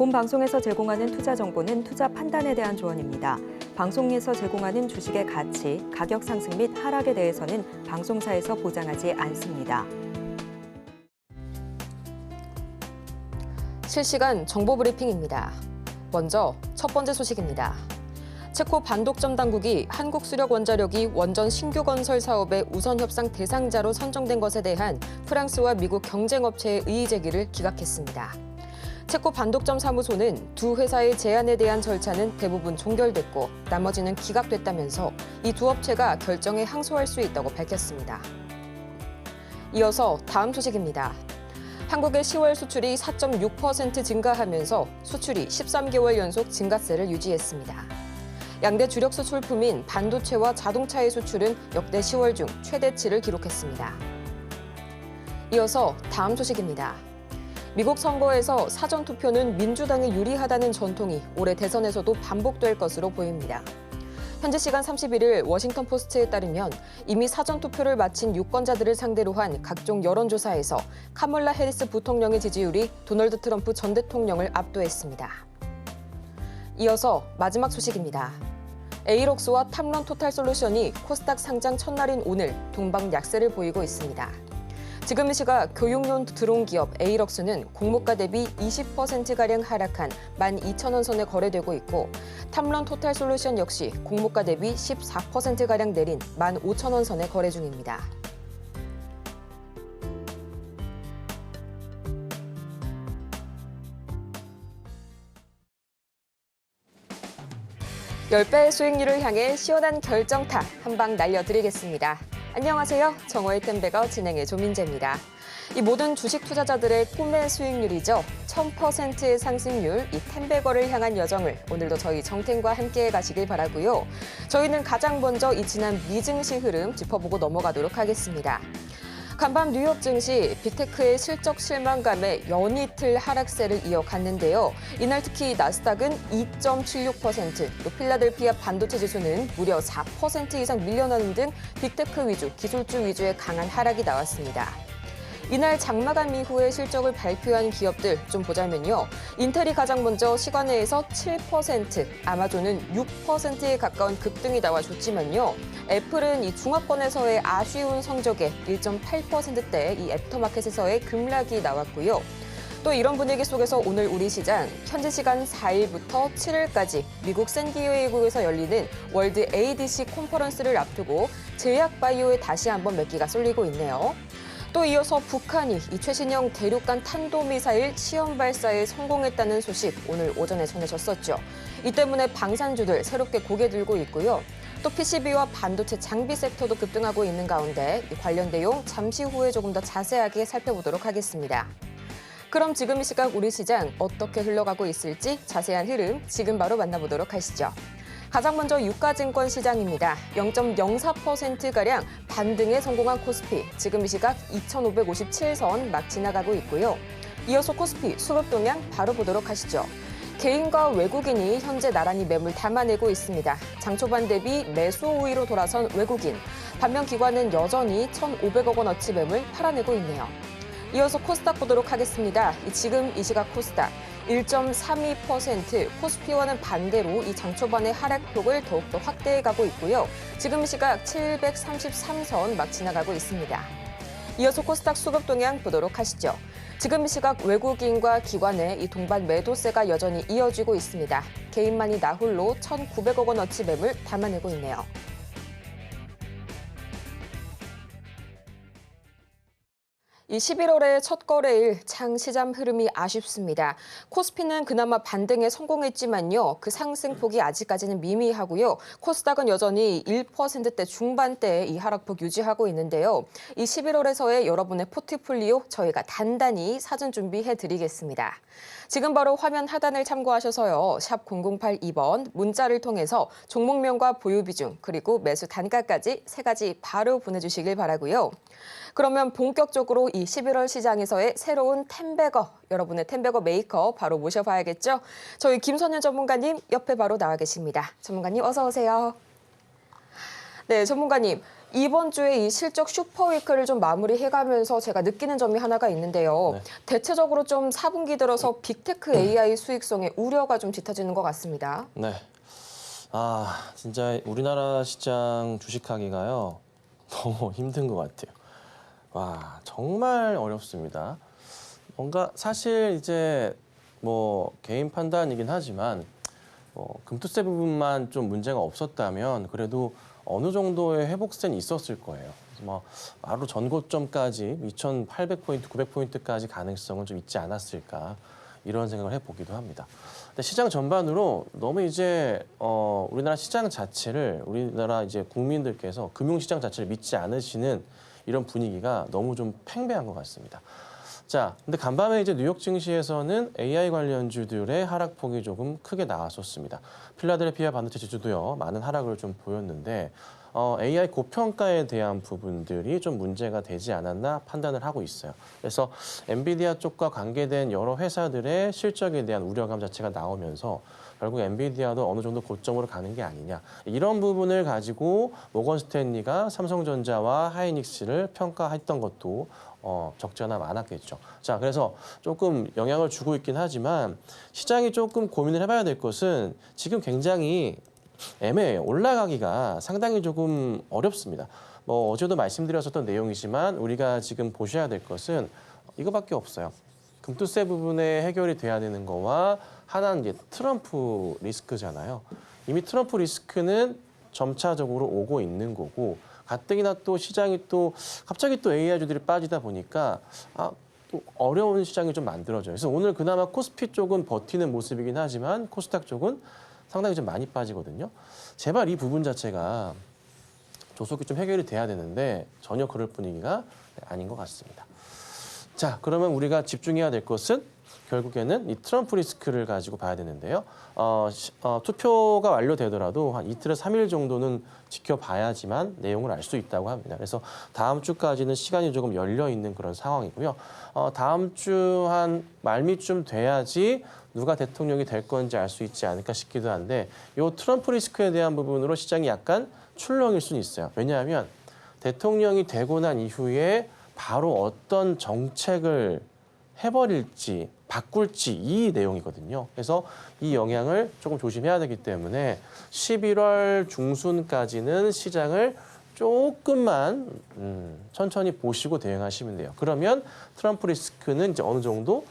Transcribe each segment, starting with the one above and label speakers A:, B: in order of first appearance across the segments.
A: 본 방송에서 제공하는 투자 정보는 투자 판단에 대한 조언입니다. 방송에서 제공하는 주식의 가치, 가격 상승 및 하락에 대해서는 방송사에서 보장하지 않습니다.
B: 실시간 정보 브리핑입니다. 먼저 첫 번째 소식입니다. 체코 반독점 당국이 한국수력원자력이 원전 신규 건설 사업의 우선 협상 대상자로 선정된 것에 대한 프랑스와 미국 경쟁업체의 이의 제기를 기각했습니다. 체코 반독점 사무소는 두 회사의 제안에 대한 절차는 대부분 종결됐고 나머지는 기각됐다면서 이 두 업체가 결정에 항소할 수 있다고 밝혔습니다. 이어서 다음 소식입니다. 한국의 10월 수출이 4.6% 증가하면서 수출이 13개월 연속 증가세를 유지했습니다. 양대 주력 수출품인 반도체와 자동차의 수출은 역대 10월 중 최대치를 기록했습니다. 이어서 다음 소식입니다. 미국 선거에서 사전투표는 민주당에 유리하다는 전통이 올해 대선에서도 반복될 것으로 보입니다. 현지 시간 31일 워싱턴 포스트에 따르면 이미 사전투표를 마친 유권자들을 상대로 한 각종 여론조사에서 카멀라 해리스 부통령의 지지율이 도널드 트럼프 전 대통령을 압도했습니다. 이어서 마지막 소식입니다. 에이럭스와 탐런 토탈솔루션이 코스닥 상장 첫날인 오늘 동방 약세를 보이고 있습니다. 지금 이 시각 교육용 드론 기업 에이럭스는 공모가 대비 20%가량 하락한 12,000원 선에 거래되고 있고 탐런 토탈솔루션 역시 공모가 대비 14%가량 내린 15,000원 선에 거래 중입니다. (10배의) 수익률을 향해 시원한 결정타 한 방 날려드리겠습니다. 안녕하세요. 정호의 템베거 진행의 조민재입니다. 이 모든 주식 투자자들의 꿈의 수익률이죠. 1000%의 상승률, 이 템베거를 향한 여정을 오늘도 저희 정템과 함께 가시길 바라고요. 저희는 가장 먼저 이 지난 미증시 흐름 짚어보고 넘어가도록 하겠습니다. 간밤 뉴욕 증시 빅테크의 실적 실망감에 연이틀 하락세를 이어갔는데요. 이날 특히 나스닥은 2.76%, 또 필라델피아 반도체 지수는 무려 4% 이상 밀려나는 등 빅테크 위주, 기술주 위주의 강한 하락이 나왔습니다. 이날 장마감 이후에 실적을 발표한 기업들 좀 보자면요. 인텔이 가장 먼저 시간외에서 7%, 아마존은 6%에 가까운 급등이 나와줬지만요. 애플은 이 중화권에서의 아쉬운 성적에 1.8%대 이 애프터마켓에서의 급락이 나왔고요. 또 이런 분위기 속에서 오늘 우리 시장 현지 시간 4일부터 7일까지 미국 샌디에이고에서 열리는 월드 ADC 컨퍼런스를 앞두고 제약바이오에 다시 한번 매기가 쏠리고 있네요. 또 이어서 북한이 이 최신형 대륙간 탄도미사일 시험 발사에 성공했다는 소식 오늘 오전에 전해졌었죠. 이 때문에 방산주들 새롭게 고개 들고 있고요. 또 PCB와 반도체 장비 섹터도 급등하고 있는 가운데 이 관련 내용 잠시 후에 조금 더 자세하게 살펴보도록 하겠습니다. 그럼 지금 이 시각 우리 시장 어떻게 흘러가고 있을지 자세한 흐름 지금 바로 만나보도록 하시죠. 가장 먼저 유가증권 시장입니다. 0.04%가량 반등에 성공한 코스피, 지금 이 시각 2,557선 막 지나가고 있고요. 이어서 코스피 수급 동향 바로 보도록 하시죠. 개인과 외국인이 현재 나란히 매물 담아내고 있습니다. 장 초반 대비 매수 우위로 돌아선 외국인, 반면 기관은 여전히 1,500억 원어치 매물 팔아내고 있네요. 이어서 코스닥 보도록 하겠습니다. 지금 이 시각 코스닥 1.32%, 코스피와는 반대로 이 장초반의 하락폭을 더욱더 확대해가고 있고요. 지금 시각 733선 막 지나가고 있습니다. 이어서 코스닥 수급 동향 보도록 하시죠. 지금 시각 외국인과 기관의 이 동반 매도세가 여전히 이어지고 있습니다. 개인만이 나홀로 1,900억 원어치 매물 담아내고 있네요. 이 11월의 첫 거래일 장시장 흐름이 아쉽습니다. 코스피는 그나마 반등에 성공했지만요. 그 상승폭이 아직까지는 미미하고요. 코스닥은 여전히 1%대 중반대의 이 하락폭 유지하고 있는데요. 이 11월에서의 여러분의 포트폴리오 저희가 단단히 사전 준비해드리겠습니다. 지금 바로 화면 하단을 참고하셔서요. 샵 0082번 문자를 통해서 종목명과 보유 비중 그리고 매수 단가까지 세 가지 바로 보내주시길 바라고요. 그러면 본격적으로 이 11월 시장에서의 새로운 템베거, 여러분의 템베거 메이커 바로 모셔봐야겠죠? 저희 김선현 전문가님 옆에 바로 나와 계십니다. 전문가님 어서 오세요. 네, 전문가님. 이번 주에 이 실적 슈퍼위크를 좀 마무리해가면서 제가 느끼는 점이 하나가 있는데요.
C: 네.
B: 대체적으로 좀 4분기 들어서 빅테크 AI 수익성에 우려가 좀 짙어지는 것 같습니다.
C: 네. 진짜 우리나라 시장 주식하기가요. 너무 힘든 것 같아요. 와, 정말 어렵습니다. 뭔가 사실 이제 뭐 개인 판단이긴 하지만 금투세 부분만 좀 문제가 없었다면 그래도 어느 정도의 회복세는 있었을 거예요. 그래서 뭐 바로 전고점까지 2,800포인트, 900포인트까지 가능성은 좀 있지 않았을까 이런 생각을 해보기도 합니다. 근데 시장 전반으로 너무 이제 우리나라 시장 자체를 우리나라 이제 국민들께서 금융시장 자체를 믿지 않으시는 이런 분위기가 너무 좀 팽배한 것 같습니다. 자, 근데 간밤에 이제 뉴욕 증시에서는 AI 관련주들의 하락폭이 조금 크게 나왔었습니다. 필라델피아 반도체 지수도요, 많은 하락을 좀 보였는데 AI 고평가에 대한 부분들이 좀 문제가 되지 않았나 판단을 하고 있어요. 그래서 엔비디아 쪽과 관계된 여러 회사들의 실적에 대한 우려감 자체가 나오면서 결국 엔비디아도 어느 정도 고점으로 가는 게 아니냐. 이런 부분을 가지고 모건 스탠리가 삼성전자와 하이닉스를 평가했던 것도 적지 않아 많았겠죠. 자, 그래서 조금 영향을 주고 있긴 하지만 시장이 조금 고민을 해봐야 될 것은 지금 굉장히 애매해요. 올라가기가 상당히 조금 어렵습니다. 뭐 어제도 말씀드렸었던 내용이지만 우리가 지금 보셔야 될 것은 이거밖에 없어요. 금투세 부분에 해결이 돼야 되는 거와 하나는 이제 트럼프 리스크잖아요. 이미 트럼프 리스크는 점차적으로 오고 있는 거고 가뜩이나 또 시장이 또 갑자기 또 AI주들이 빠지다 보니까 또 어려운 시장이 좀 만들어져요. 그래서 오늘 그나마 코스피 쪽은 버티는 모습이긴 하지만 코스닥 쪽은 상당히 좀 많이 빠지거든요. 제발 이 부분 자체가 조속히 좀 해결이 돼야 되는데 전혀 그럴 분위기가 아닌 것 같습니다. 자, 그러면 우리가 집중해야 될 것은 결국에는 이 트럼프 리스크를 가지고 봐야 되는데요. 투표가 완료되더라도 한 이틀에서 3일 정도는 지켜봐야지만 내용을 알 수 있다고 합니다. 그래서 다음 주까지는 시간이 조금 열려 있는 그런 상황이고요. 다음 주 한 말미쯤 돼야지 누가 대통령이 될 건지 알 수 있지 않을까 싶기도 한데 이 트럼프 리스크에 대한 부분으로 시장이 약간 출렁일 수는 있어요. 왜냐하면 대통령이 되고 난 이후에 바로 어떤 정책을 해버릴지 바꿀지 이 내용이거든요. 그래서 이 영향을 조금 조심해야 되기 때문에 11월 중순까지는 시장을 조금만 천천히 보시고 대응하시면 돼요. 그러면 트럼프 리스크는 이제 어느 정도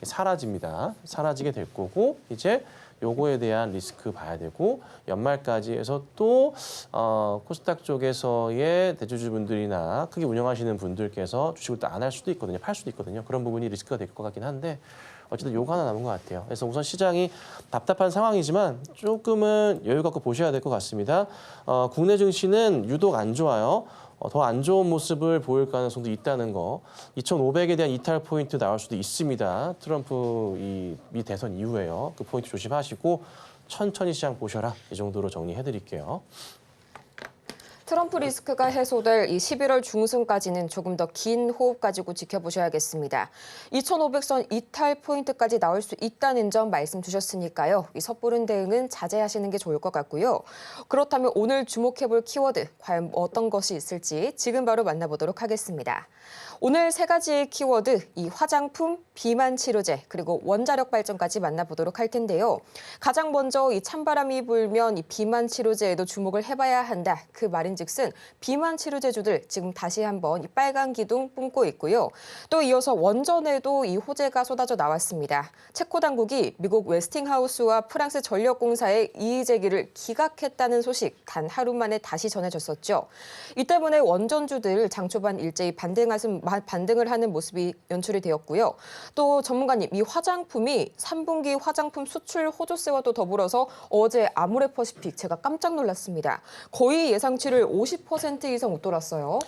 C: 사라집니다. 사라지게 될 거고 이제 요거에 대한 리스크 봐야 되고 연말까지 해서 또 코스닥 쪽에서의 대주주분들이나 크게 운영하시는 분들께서 주식을 또 안 할 수도 있거든요. 팔 수도 있거든요. 그런 부분이 리스크가 될 것 같긴 한데 어쨌든 요거 하나 남은 것 같아요. 그래서 우선 시장이 답답한 상황이지만 조금은 여유 갖고 보셔야 될 것 같습니다. 국내 증시는 유독 안 좋아요. 더 안 좋은 모습을 보일 가능성도 있다는 거. 2,500에 대한 이탈 포인트 나올 수도 있습니다. 트럼프 미 대선 이후에요. 그 포인트 조심하시고 천천히 시장 보셔라. 이 정도로 정리해드릴게요.
B: 트럼프 리스크가 해소될 이 11월 중순까지는 조금 더 긴 호흡 가지고 지켜보셔야겠습니다. 2,500선 이탈 포인트까지 나올 수 있다는 점 말씀 주셨으니까요. 이 섣부른 대응은 자제하시는 게 좋을 것 같고요. 그렇다면 오늘 주목해볼 키워드, 과연 어떤 것이 있을지 지금 바로 만나보도록 하겠습니다. 오늘 세 가지의 키워드, 이 화장품, 비만 치료제, 그리고 원자력 발전까지 만나보도록 할 텐데요. 가장 먼저 이 찬바람이 불면 이 비만 치료제에도 주목을 해봐야 한다. 그 말인즉슨 비만 치료제주들 지금 다시 한번 이 빨간 기둥 뿜고 있고요. 또 이어서 원전에도 이 호재가 쏟아져 나왔습니다. 체코 당국이 미국 웨스팅하우스와 프랑스 전력공사의 이의 제기를 기각했다는 소식 단 하루 만에 다시 전해졌었죠. 이 때문에 원전주들 장 초반 일제히 반등을 하는 모습이 연출이 되었고요. 또 전문가님, 이 화장품이 3분기 화장품 수출 호조세와도 더불어서 어제 아모레퍼시픽 제가 깜짝 놀랐습니다. 거의 예상치를 50% 이상 웃돌았어요.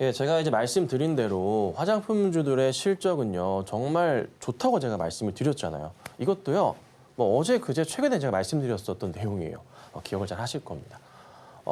C: 예, 제가 이제 말씀드린 대로 화장품주들의 실적은요 정말 좋다고 제가 말씀을 드렸잖아요. 이것도요 뭐 어제 그제 최근에 제가 말씀드렸었던 내용이에요. 기억을 잘 하실 겁니다.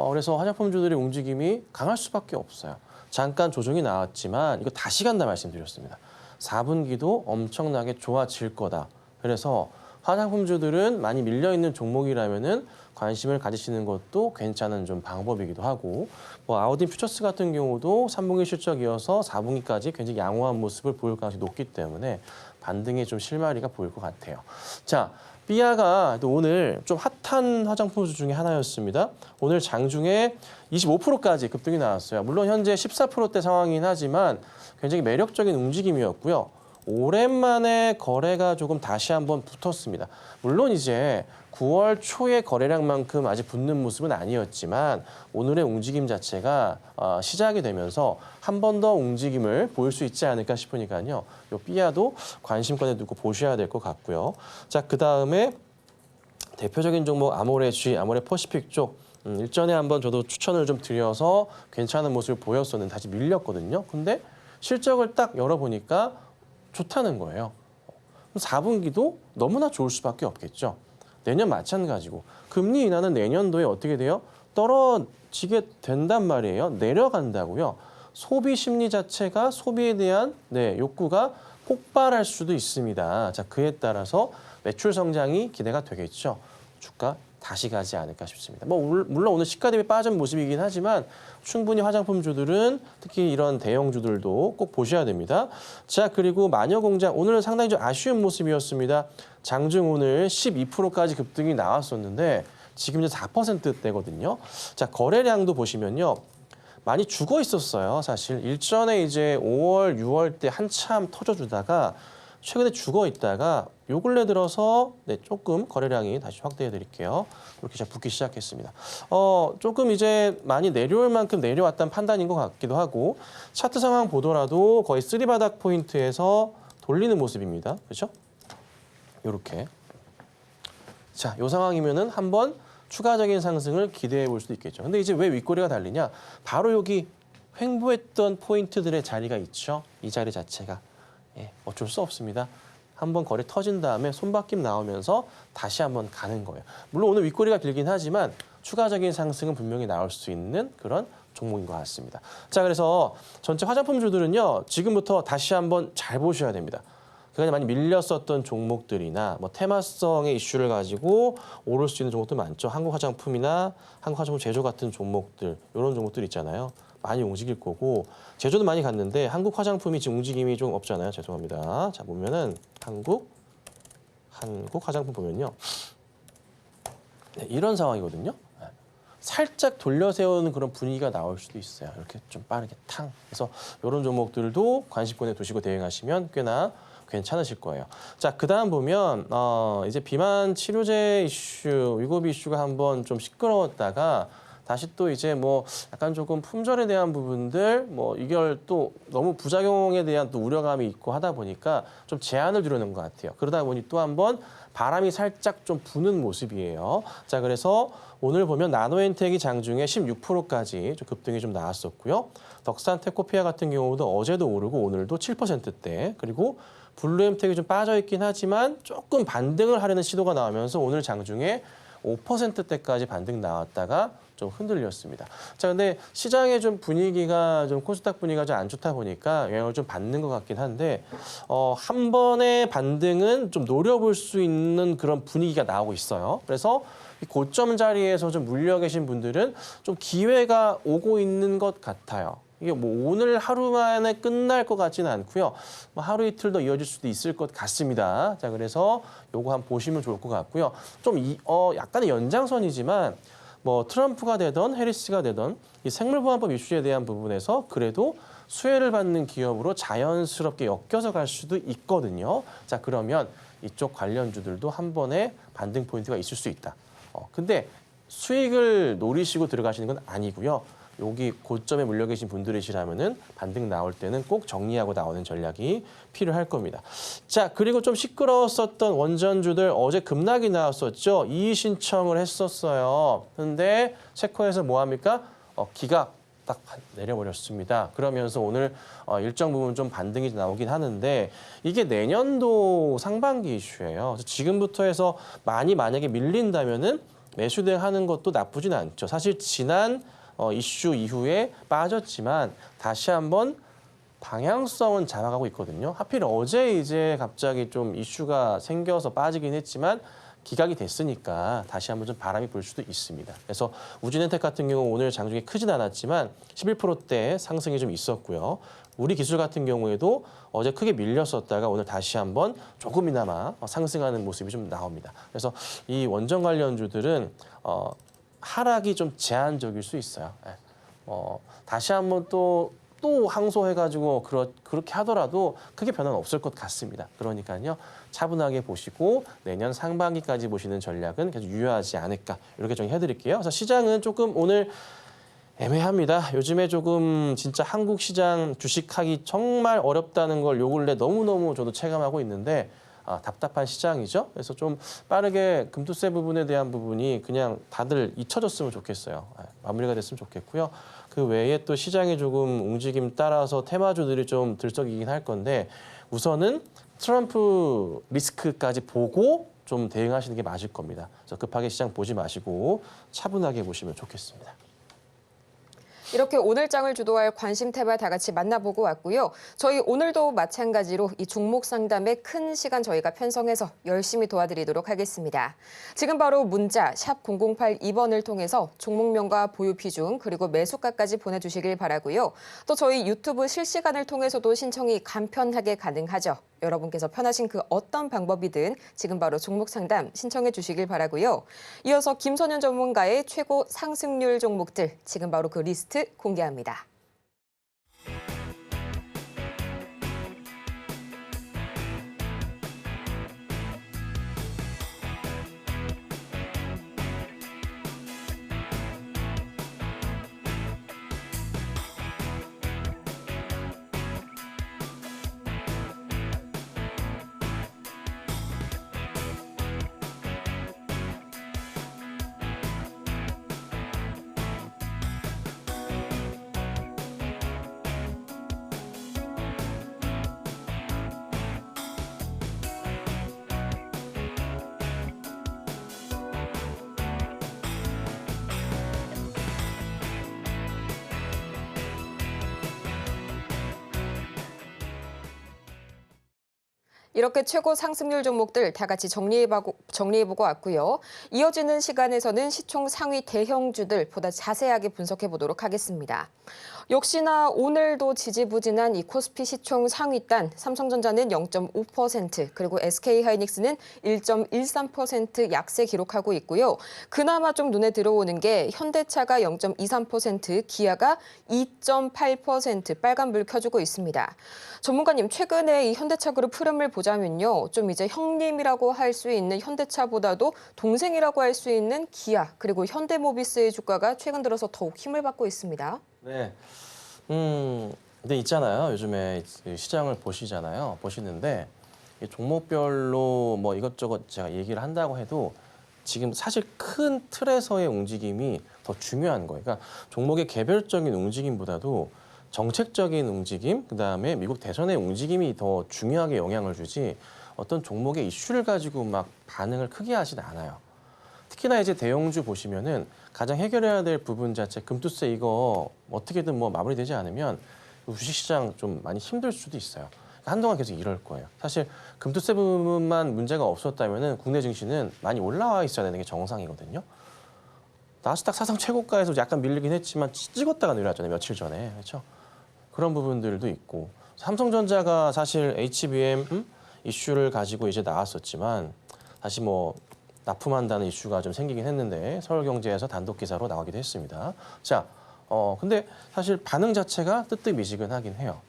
C: 그래서 화장품주들의 움직임이 강할 수밖에 없어요. 잠깐 조정이 나왔지만 이거 다시 간다 말씀드렸습니다. 4분기도 엄청나게 좋아질 거다. 그래서 화장품주들은 많이 밀려있는 종목이라면은 관심을 가지시는 것도 괜찮은 좀 방법이기도 하고 뭐 아우딘 퓨처스 같은 경우도 3분기 실적이어서 4분기까지 굉장히 양호한 모습을 보일 가능성이 높기 때문에 반등에 좀 실마리가 보일 것 같아요. 자, 삐아가 또 오늘 좀 핫한 화장품주 중에 하나였습니다. 오늘 장중에 25%까지 급등이 나왔어요. 물론 현재 14%대 상황이긴 하지만 굉장히 매력적인 움직임이었고요. 오랜만에 거래가 조금 다시 한번 붙었습니다. 물론 이제 9월 초의 거래량만큼 아직 붙는 모습은 아니었지만 오늘의 움직임 자체가 시작이 되면서 한 번 더 움직임을 보일 수 있지 않을까 싶으니까요. 이 삐아도 관심권에 두고 보셔야 될 것 같고요. 자, 그다음에 대표적인 종목 아모레 퍼시픽 쪽 일전에 한번 저도 추천을 좀 드려서 괜찮은 모습을 보였었는데 다시 밀렸거든요. 근데 실적을 딱 열어보니까 좋다는 거예요. 4분기도 너무나 좋을 수밖에 없겠죠. 내년 마찬가지고 금리 인하는 내년도에 어떻게 돼요? 떨어지게 된단 말이에요. 내려간다고요. 소비 심리 자체가 소비에 대한 욕구가 폭발할 수도 있습니다. 자, 그에 따라서 매출 성장이 기대가 되겠죠. 주가 다시 가지 않을까 싶습니다. 뭐 물론 오늘 시가 대비 빠진 모습이긴 하지만 충분히 화장품주들은 특히 이런 대형주들도 꼭 보셔야 됩니다. 자, 그리고 마녀공장 오늘은 상당히 좀 아쉬운 모습이었습니다. 장중 오늘 12%까지 급등이 나왔었는데 지금 이제 4%대거든요. 자, 거래량도 보시면요. 많이 죽어 있었어요. 사실 일전에 이제 5월, 6월 때 한참 터져주다가 최근에 죽어 있다가 요 근래 들어서 조금 거래량이 다시 확대해 드릴게요. 그렇게 잘 붙기 시작했습니다. 조금 이제 많이 내려올 만큼 내려왔다는 판단인 것 같기도 하고 차트 상황 보더라도 거의 쓰리바닥 포인트에서 돌리는 모습입니다. 그렇죠? 요렇게. 자, 요 상황이면은 한번 추가적인 상승을 기대해 볼 수도 있겠죠. 근데 이제 왜 윗꼬리가 달리냐? 바로 여기 횡보했던 포인트들의 자리가 있죠. 이 자리 자체가. 어쩔 수 없습니다. 한번 거래 터진 다음에 손바뀜 나오면서 다시 한번 가는 거예요. 물론 오늘 윗꼬리가 길긴 하지만 추가적인 상승은 분명히 나올 수 있는 그런 종목인 것 같습니다. 자, 그래서 전체 화장품주들은요. 지금부터 다시 한번 잘 보셔야 됩니다. 그간에 많이 밀렸었던 종목들이나 뭐 테마성의 이슈를 가지고 오를 수 있는 종목들 많죠. 한국화장품이나 한국화장품 제조 같은 종목들, 이런 종목들 있잖아요. 많이 움직일 거고 제조도 많이 갔는데 한국 화장품이 지금 움직임이 좀 없잖아요. 죄송합니다. 자, 보면은 한국 화장품 보면요. 이런 상황이거든요. 살짝 돌려 세우는 그런 분위기가 나올 수도 있어요. 이렇게 좀 빠르게 탕. 그래서 이런 종목들도 관심권에 두시고 대응하시면 꽤나 괜찮으실 거예요. 자, 그다음 보면 이제 비만 치료제 이슈, 위고비 이슈가 한번 좀 시끄러웠다가 다시 또 이제 뭐 약간 조금 품절에 대한 부분들 뭐 이걸 또 너무 부작용에 대한 또 우려감이 있고 하다 보니까 좀 제한을 두려는 것 같아요. 그러다 보니 또 한번 바람이 살짝 좀 부는 모습이에요. 자, 그래서 오늘 보면 나노엔텍이 장중에 16%까지 좀 급등이 좀 나왔었고요. 덕산 테코피아 같은 경우도 어제도 오르고 오늘도 7%대, 그리고 블루엠텍이 좀 빠져 있긴 하지만 조금 반등을 하려는 시도가 나오면서 오늘 장중에 5%대까지 반등 나왔다가 좀 흔들렸습니다. 자, 근데 시장의 좀 분위기가 좀 코스닥 분위기가 좀 안 좋다 보니까 영향을 좀 받는 것 같긴 한데 한 번의 반등은 좀 노려볼 수 있는 그런 분위기가 나오고 있어요. 그래서 이 고점 자리에서 좀 물려 계신 분들은 좀 기회가 오고 있는 것 같아요. 이게 뭐 오늘 하루 만에 끝날 것 같지는 않고요. 뭐 하루 이틀 더 이어질 수도 있을 것 같습니다. 자, 그래서 요거 한번 보시면 좋을 것 같고요. 좀 약간의 연장선이지만 뭐 트럼프가 되던 해리스가 되던 이 생물보안법 이슈에 대한 부분에서 그래도 수혜를 받는 기업으로 자연스럽게 엮여서 갈 수도 있거든요. 자, 그러면 이쪽 관련주들도 한 번에 반등 포인트가 있을 수 있다. 근데 수익을 노리시고 들어가시는 건 아니고요. 여기 고점에 물려 계신 분들이시라면은 반등 나올 때는 꼭 정리하고 나오는 전략이 필요할 겁니다. 자, 그리고 좀 시끄러웠었던 원전주들 어제 급락이 나왔었죠. 이의 신청을 했었어요. 근데 체코에서 뭐 합니까? 기각 딱 내려버렸습니다. 그러면서 오늘 일정 부분 좀 반등이 나오긴 하는데 이게 내년도 상반기 이슈예요. 지금부터 해서 만약에 밀린다면은 매수 대응하는 것도 나쁘진 않죠. 사실 지난 이슈 이후에 빠졌지만 다시 한번 방향성은 잡아가고 있거든요. 하필 어제 이제 갑자기 좀 이슈가 생겨서 빠지긴 했지만 기각이 됐으니까 다시 한번 좀 바람이 불 수도 있습니다. 그래서 우진엔텍 같은 경우 오늘 장중에 크진 않았지만 11%대 상승이 좀 있었고요. 우리 기술 같은 경우에도 어제 크게 밀렸었다가 오늘 다시 한번 조금이나마 상승하는 모습이 좀 나옵니다. 그래서 이 원전 관련주들은 하락이 좀 제한적일 수 있어요. 다시 한번 또 항소해가지고 그렇게 하더라도 크게 변화는 없을 것 같습니다. 그러니까요, 차분하게 보시고 내년 상반기까지 보시는 전략은 계속 유효하지 않을까 이렇게 정리해드릴게요. 그래서 시장은 조금 오늘 애매합니다. 요즘에 조금 진짜 한국 시장 주식하기 정말 어렵다는 걸 요 근래 너무너무 저도 체감하고 있는데 답답한 시장이죠. 그래서 좀 빠르게 금투세 부분에 대한 부분이 그냥 다들 잊혀졌으면 좋겠어요. 마무리가 됐으면 좋겠고요. 그 외에 또 시장의 조금 움직임 따라서 테마주들이 좀 들썩이긴 할 건데 우선은 트럼프 리스크까지 보고 좀 대응하시는 게 맞을 겁니다. 그래서 급하게 시장 보지 마시고 차분하게 보시면 좋겠습니다.
B: 이렇게 오늘 장을 주도할 관심 테마 다 같이 만나보고 왔고요. 저희 오늘도 마찬가지로 이 종목 상담에 큰 시간 저희가 편성해서 열심히 도와드리도록 하겠습니다. 지금 바로 문자 샵 0082번을 통해서 종목명과 보유 비중 그리고 매수가까지 보내주시길 바라고요. 또 저희 유튜브 실시간을 통해서도 신청이 간편하게 가능하죠. 여러분께서 편하신 그 어떤 방법이든 지금 바로 종목 상담 신청해 주시길 바라고요. 이어서 김선현 전문가의 최고 상승률 종목들 지금 바로 그 리스트 공개합니다. 이렇게 최고 상승률 종목들 다 같이 정리해보고 왔고요. 이어지는 시간에서는 시총 상위 대형주들 보다 자세하게 분석해보도록 하겠습니다. 역시나 오늘도 지지부진한 이 코스피 시총 상위단 삼성전자는 0.5% 그리고 SK하이닉스는 1.13% 약세 기록하고 있고요. 그나마 좀 눈에 들어오는 게 현대차가 0.23%, 기아가 2.8% 빨간불 켜주고 있습니다. 전문가님, 최근에 이 현대차 그룹 흐름을 보자면요. 좀 이제 형님이라고 할 수 있는 현대차보다도 동생이라고 할 수 있는 기아 그리고 현대모비스의 주가가 최근 들어서 더욱 힘을 받고 있습니다.
C: 네. 근데 있잖아요. 요즘에 시장을 보시는데 종목별로 뭐 이것저것 제가 얘기를 한다고 해도 지금 사실 큰 틀에서의 움직임이 더 중요한 거예요. 그러니까 종목의 개별적인 움직임보다도 정책적인 움직임, 그다음에 미국 대선의 움직임이 더 중요하게 영향을 주지 어떤 종목의 이슈를 가지고 막 반응을 크게 하진 않아요. 특히나 이제 대형주 보시면은 가장 해결해야 될 부분 자체 금투세 이거 어떻게든 뭐 마무리되지 않으면 주식시장 좀 많이 힘들 수도 있어요. 한동안 계속 이럴 거예요. 사실 금투세 부분만 문제가 없었다면은 국내 증시는 많이 올라와 있어야 되는 게 정상이거든요. 나스닥 사상 최고가에서 약간 밀리긴 했지만 찍었다가 내려왔잖아요. 며칠 전에. 그렇죠? 그런 부분들도 있고 삼성전자가 사실 HBM 이슈를 가지고 이제 나왔었지만 다시 뭐 납품한다는 이슈가 좀 생기긴 했는데 서울경제에서 단독 기사로 나오기도 했습니다. 자, 근데 사실 반응 자체가 뜨뜻미지근하긴 해요.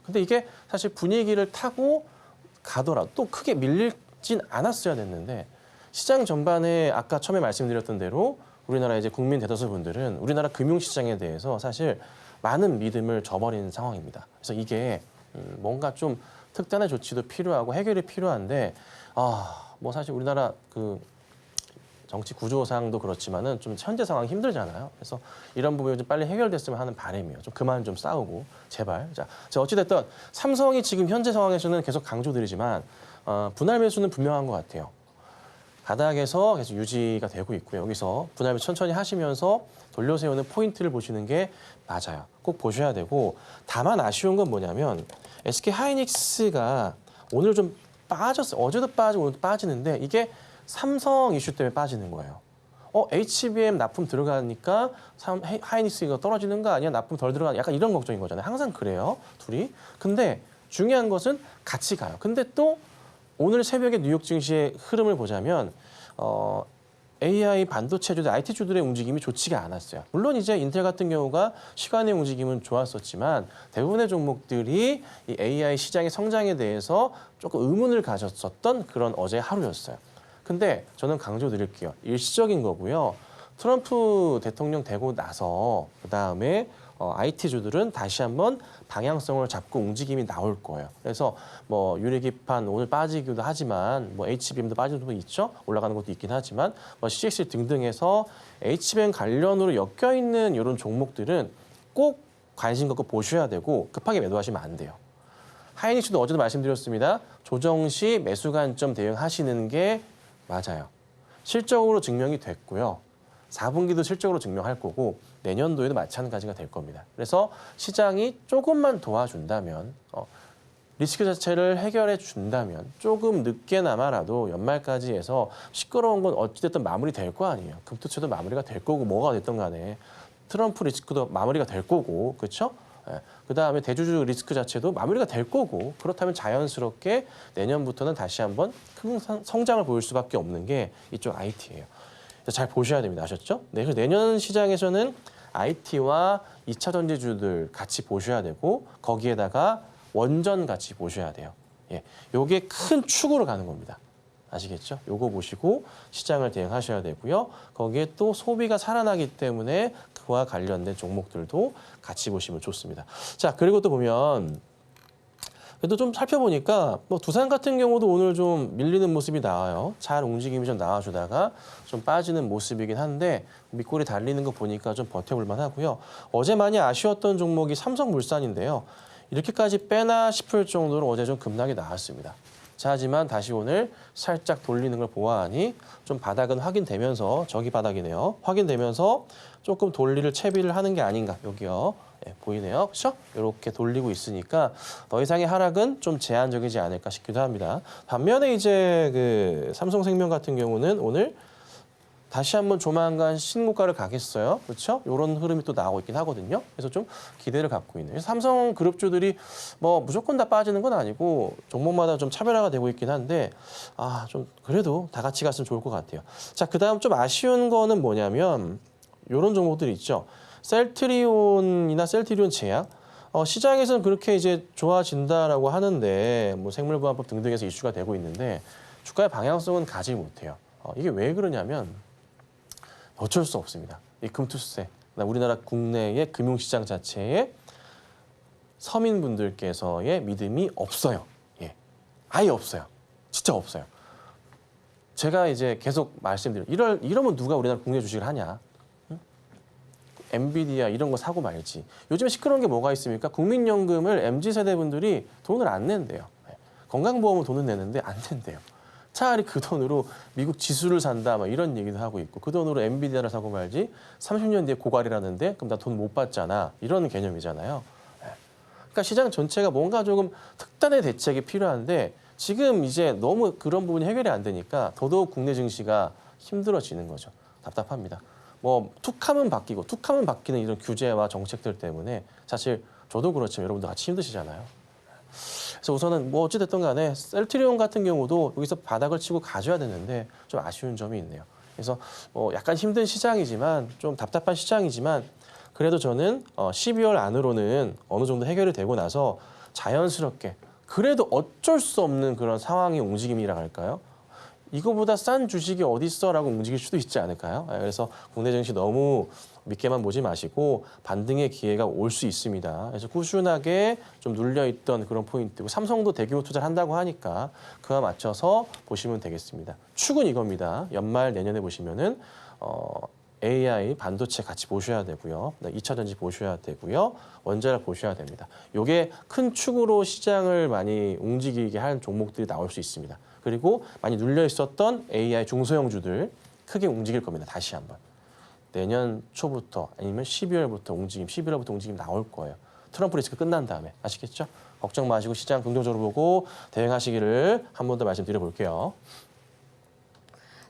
C: 근데 이게 사실 분위기를 타고 가더라도 또 크게 밀리진 않았어야 됐는데 시장 전반에 아까 처음에 말씀드렸던 대로 우리나라 이제 국민 대다수분들은 우리나라 금융시장에 대해서 사실 많은 믿음을 저버린 상황입니다. 그래서 이게 뭔가 좀 특단의 조치도 필요하고 해결이 필요한데 뭐 사실 우리나라 그 정치 구조상도 그렇지만은 좀 현재 상황이 힘들잖아요. 그래서 이런 부분이 좀 빨리 해결됐으면 하는 바람이에요. 좀 그만 좀 싸우고 제발. 자 어찌됐든 삼성이 지금 현재 상황에서는 계속 강조드리지만 분할 매수는 분명한 것 같아요. 바닥에서 계속 유지가 되고 있고요. 여기서 분할매 천천히 하시면서 돌려세우는 포인트를 보시는 게 맞아요. 꼭 보셔야 되고 다만 아쉬운 건 뭐냐면 SK 하이닉스가 오늘 좀 빠졌어요. 어제도 빠지고 오늘도 빠지는데 이게 삼성 이슈 때문에 빠지는 거예요. HBM 납품 들어가니까 하이닉스가 떨어지는 거 아니야? 납품 덜 들어가는 약간 이런 걱정인 거잖아요. 항상 그래요, 둘이. 근데 중요한 것은 같이 가요. 근데 또 오늘 새벽에 뉴욕 증시의 흐름을 보자면 AI 반도체주들, IT주들의 움직임이 좋지가 않았어요. 물론 이제 인텔 같은 경우가 시간의 움직임은 좋았었지만 대부분의 종목들이 이 AI 시장의 성장에 대해서 조금 의문을 가졌었던 그런 어제 하루였어요. 근데 저는 강조드릴게요. 일시적인 거고요. 트럼프 대통령 되고 나서 그다음에 IT주들은 다시 한번 방향성을 잡고 움직임이 나올 거예요. 그래서 뭐 유리기판 오늘 빠지기도 하지만 뭐 HBM도 빠지는 부분이 있죠. 올라가는 것도 있긴 하지만 뭐 CXL 등등해서 HBM 관련으로 엮여 있는 이런 종목들은 꼭 관심 갖고 보셔야 되고 급하게 매도하시면 안 돼요. 하이닉스도 어제도 말씀드렸습니다. 조정 시 매수 관점 대응하시는 게 맞아요. 실적으로 증명이 됐고요. 4분기도 실적으로 증명할 거고 내년도에도 마찬가지가 될 겁니다. 그래서 시장이 조금만 도와준다면 리스크 자체를 해결해 준다면 조금 늦게나마라도 연말까지 해서 시끄러운 건 어찌됐든 마무리될 거 아니에요. 금투체도 마무리가 될 거고 뭐가 됐든 간에 트럼프 리스크도 마무리가 될 거고 그렇죠? 그다음에 대주주 리스크 자체도 마무리가 될 거고 그렇다면 자연스럽게 내년부터는 다시 한번 큰 성장을 보일 수밖에 없는 게 이쪽 IT예요. 잘 보셔야 됩니다. 아셨죠? 네, 그래서 내년 시장에서는 IT와 2차 전지주들 같이 보셔야 되고 거기에다가 원전 같이 보셔야 돼요. 예, 요게 큰 축으로 가는 겁니다. 아시겠죠? 요거 보시고 시장을 대응하셔야 되고요. 거기에 또 소비가 살아나기 때문에 그와 관련된 종목들도 같이 보시면 좋습니다. 자, 그리고 또 보면 그래도 좀 살펴보니까 뭐 두산 같은 경우도 오늘 좀 밀리는 모습이 나와요. 잘 움직임이 좀 나와주다가 좀 빠지는 모습이긴 한데 밑골이 달리는 거 보니까 좀 버텨볼 만하고요. 어제 많이 아쉬웠던 종목이 삼성물산인데요. 이렇게까지 빼나 싶을 정도로 어제 좀 급락이 나왔습니다. 자, 하지만 다시 오늘 살짝 돌리는 걸 보아하니 좀 바닥은 확인되면서 저기 바닥이네요. 확인되면서 조금 돌리를 채비를 하는 게 아닌가 여기요. 네, 보이네요. 그렇죠? 이렇게 돌리고 있으니까 더 이상의 하락은 좀 제한적이지 않을까 싶기도 합니다. 반면에 이제 그 삼성생명 같은 경우는 오늘 다시 한번 조만간 신고가를 가겠어요. 그렇죠? 이런 흐름이 또 나오고 있긴 하거든요. 그래서 좀 기대를 갖고 있는. 그래서 삼성 그룹주들이 뭐 무조건 다 빠지는 건 아니고 종목마다 좀 차별화가 되고 있긴 한데 좀 그래도 다 같이 갔으면 좋을 것 같아요. 자, 그다음 좀 아쉬운 거는 뭐냐면 이런 종목들이 있죠. 셀트리온이나 셀트리온 제약. 시장에서는 그렇게 이제 좋아진다라고 하는데 뭐 생물보안법 등등에서 이슈가 되고 있는데 주가의 방향성은 가지 못해요. 이게 왜 그러냐면 어쩔 수 없습니다. 이 금투세, 우리나라 국내의 금융시장 자체에 서민분들께서의 믿음이 없어요. 예, 아예 없어요. 진짜 없어요. 제가 이제 계속 말씀드려요. 이러면 누가 우리나라 국내 주식을 하냐? 응? 엔비디아 이런 거 사고 말지. 요즘에 시끄러운 게 뭐가 있습니까? 국민연금을 MZ세대 분들이 돈을 안 낸대요. 건강보험은 돈을 내는데 안 낸대요. 차라리 그 돈으로 미국 지수를 산다 막 이런 얘기도 하고 있고 그 돈으로 엔비디아를 사고 말지 30년 뒤에 고갈이라는데 그럼 나 돈 못 받잖아 이런 개념이잖아요. 그러니까 시장 전체가 뭔가 조금 특단의 대책이 필요한데 지금 이제 너무 그런 부분이 해결이 안 되니까 더더욱 국내 증시가 힘들어지는 거죠. 답답합니다. 뭐 툭하면 바뀌는 이런 규제와 정책들 때문에 사실 저도 그렇지만 여러분도 같이 힘드시잖아요. 그래서 우선은 뭐 어찌됐든 간에 셀트리온 같은 경우도 여기서 바닥을 치고 가져야 되는데 좀 아쉬운 점이 있네요. 그래서 약간 힘든 시장이지만 좀 답답한 시장이지만 그래도 저는 12월 안으로는 어느 정도 해결이 되고 나서 자연스럽게 그래도 어쩔 수 없는 그런 상황의 움직임이라 할까요? 이거보다 싼 주식이 어디 있어라고 움직일 수도 있지 않을까요? 그래서 국내 증시 너무 믿게만 보지 마시고 반등의 기회가 올 수 있습니다. 그래서 꾸준하게 좀 눌려있던 그런 포인트고 삼성도 대규모 투자를 한다고 하니까 그와 맞춰서 보시면 되겠습니다. 축은 이겁니다. 연말 내년에 보시면은 AI 반도체 같이 보셔야 되고요. 2차 전지 보셔야 되고요. 원자력 보셔야 됩니다. 이게 큰 축으로 시장을 많이 움직이게 한 종목들이 나올 수 있습니다. 그리고 많이 눌려 있었던 AI 중소형주들 크게 움직일 겁니다. 다시 한번. 내년 초부터 아니면 12월부터 움직임, 11월부터 움직임 나올 거예요. 트럼프 리스크 끝난 다음에. 아시겠죠? 걱정 마시고 시장 긍정적으로 보고 대응하시기를 한 번 더 말씀드려볼게요.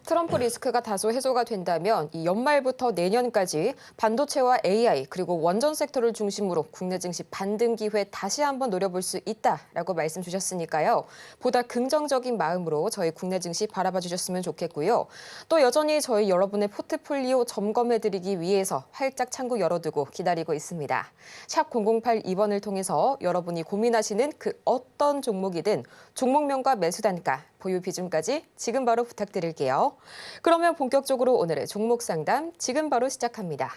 B: 트럼프 리스크가 다소 해소가 된다면 이 연말부터 내년까지 반도체와 AI 그리고 원전 섹터를 중심으로 국내 증시 반등 기회 다시 한번 노려볼 수 있다라고 말씀 주셨으니까요. 보다 긍정적인 마음으로 저희 국내 증시 바라봐 주셨으면 좋겠고요. 또 여전히 저희 여러분의 포트폴리오 점검해드리기 위해서 활짝 창구 열어두고 기다리고 있습니다. 샵 0082번을 통해서 여러분이 고민하시는 그 어떤 종목이든 종목명과 매수 단가, 보유 비중까지 지금 바로 부탁드릴게요. 그러면 본격적으로 오늘의 종목 상담 지금 바로 시작합니다.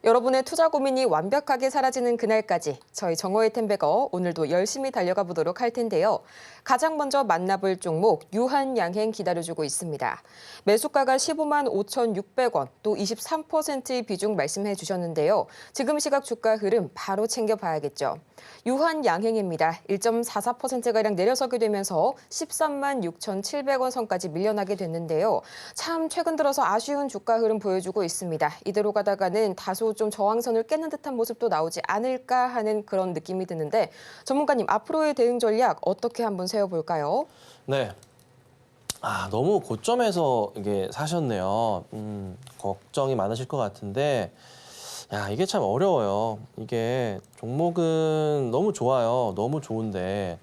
B: 여러분의 투자 고민이 완벽하게 사라지는 그날까지 저희 정호의 템베거 오늘도 열심히 달려가 보도록 할 텐데요. 가장 먼저 만나볼 종목 유한양행 기다려주고 있습니다. 매수가가 15만 5,600원, 또 23%의 비중 말씀해 주셨는데요. 지금 시각 주가 흐름 바로 챙겨봐야겠죠. 유한양행입니다. 1.44%가량 내려서게 되면서 13만 6,700원 선까지 밀려나게 됐는데요. 참 최근 들어서 아쉬운 주가 흐름 보여주고 있습니다. 이대로 가다가는 다소 좀 저항선을 깨는 듯한 모습도 나오지 않을까 하는 그런 느낌이 드는데 전문가님 앞으로의 대응 전략 어떻게 한번 세워볼까요?
C: 네. 너무 고점에서 이게 사셨네요. 걱정이 많으실 것 같은데, 이게 참 어려워요. 이게 종목은 너무 좋아요. 너무 좋은데,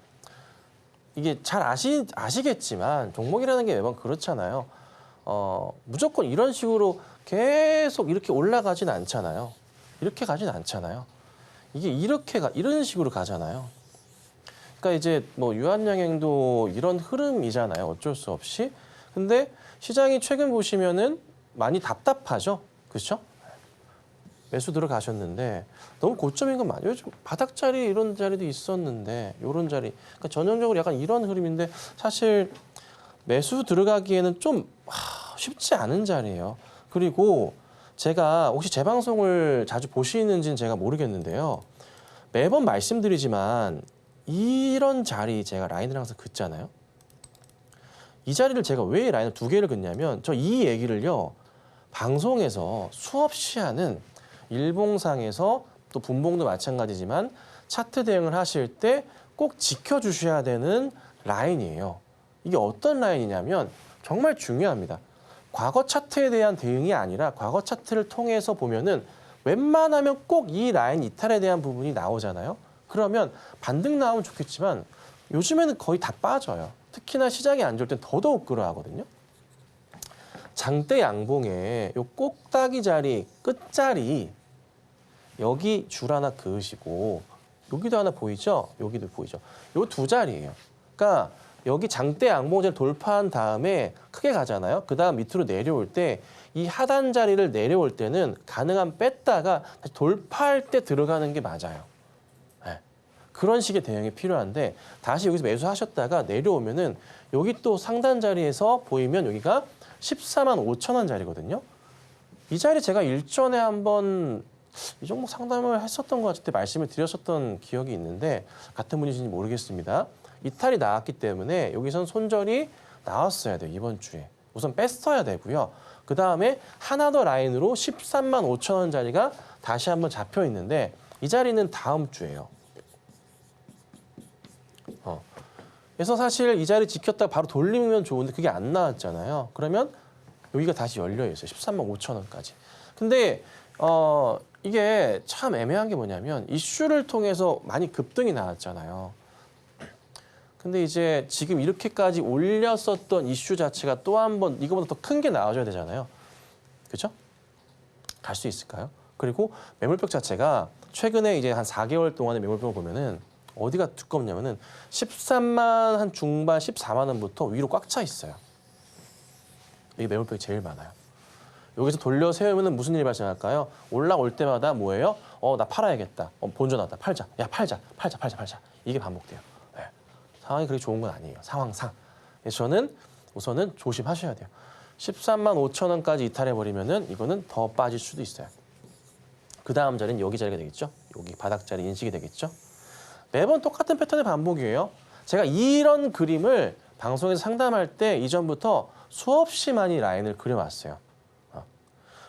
C: 이게 잘 아시겠지만, 종목이라는 게 매번 그렇잖아요. 무조건 이런 식으로 계속 이렇게 올라가진 않잖아요. 이렇게 가진 않잖아요. 이게 이런 식으로 가잖아요. 그러니까 이제 뭐 유한양행도 이런 흐름이잖아요. 어쩔 수 없이. 근데 시장이 최근 보시면은 많이 답답하죠. 그렇죠? 매수 들어가셨는데 너무 고점인 건 맞아요. 요즘 바닥자리 이런 자리도 있었는데 이런 자리. 그러니까 전형적으로 약간 이런 흐름인데 사실 매수 들어가기에는 좀 쉽지 않은 자리예요. 그리고 제가 혹시 제 방송을 자주 보시는지는 제가 모르겠는데요. 매번 말씀드리지만 이런 자리 제가 라인을 항상 긋잖아요. 이 자리를 제가 왜 라인을 2개를 긋냐면 저 이 얘기를요. 방송에서 수없이 하는 일봉상에서 또 분봉도 마찬가지지만 차트 대응을 하실 때 꼭 지켜주셔야 되는 라인이에요. 이게 어떤 라인이냐면 정말 중요합니다. 과거 차트에 대한 대응이 아니라 과거 차트를 통해서 보면은 웬만하면 꼭 이 라인 이탈에 대한 부분이 나오잖아요. 그러면 반등 나오면 좋겠지만 요즘에는 거의 다 빠져요. 특히나 시장이 안 좋을 땐 더더욱 그러하거든요. 장대 양봉에 요 꼭다기 자리, 끝자리 여기 줄 하나 그으시고 여기도 하나 보이죠? 여기도 보이죠? 요 2자리예요. 그러니까 여기 장대 양봉을 돌파한 다음에 크게 가잖아요. 그 다음 밑으로 내려올 때 이 하단 자리를 내려올 때는 가능한 뺐다가 다시 돌파할 때 들어가는 게 맞아요. 네. 그런 식의 대응이 필요한데 다시 여기서 매수하셨다가 내려오면은 여기 또 상단 자리에서 보이면 여기가 14만 5천 원 자리거든요. 이 자리 제가 일전에 한번 이 종목 상담을 했었던 것 같을 때 말씀을 드렸었던 기억이 있는데 같은 분이신지 모르겠습니다. 이탈이 나왔기 때문에 여기선 손절이 나왔어야 돼요. 이번 주에. 우선 뺐어야 되고요. 그다음에 하나 더 라인으로 13만 5천 원 자리가 다시 한번 잡혀 있는데 이 자리는 다음 주예요. 그래서 사실 이 자리 지켰다가 바로 돌리면 좋은데 그게 안 나왔잖아요. 그러면 여기가 다시 열려 있어요. 13만 5천 원까지. 근데 이게 참 애매한 게 뭐냐면 이슈를 통해서 많이 급등이 나왔잖아요. 근데 이제 지금 이렇게까지 올렸었던 이슈 자체가 또 한 번 이거보다 더 큰 게 나와줘야 되잖아요. 그렇죠? 갈 수 있을까요? 그리고 매물벽 자체가 최근에 이제 한 4개월 동안의 매물벽을 보면은 어디가 두껍냐면은 13만 한 중반 14만 원부터 위로 꽉 차 있어요. 이게 매물벽이 제일 많아요. 여기서 돌려 세우면 무슨 일이 발생할까요? 올라올 때마다 뭐예요? 나 팔아야겠다. 본전 왔다. 팔자. 야, 팔자. 이게 반복돼요. 네. 상황이 그렇게 좋은 건 아니에요. 상황상. 그래서 저는 우선은 조심하셔야 돼요. 13만 5천 원까지 이탈해버리면은 이거는 더 빠질 수도 있어요. 그 다음 자리는 여기 자리가 되겠죠. 여기 바닥 자리 인식이 되겠죠. 매번 똑같은 패턴의 반복이에요. 제가 이런 그림을 방송에서 상담할 때 이전부터 수없이 많이 라인을 그려왔어요.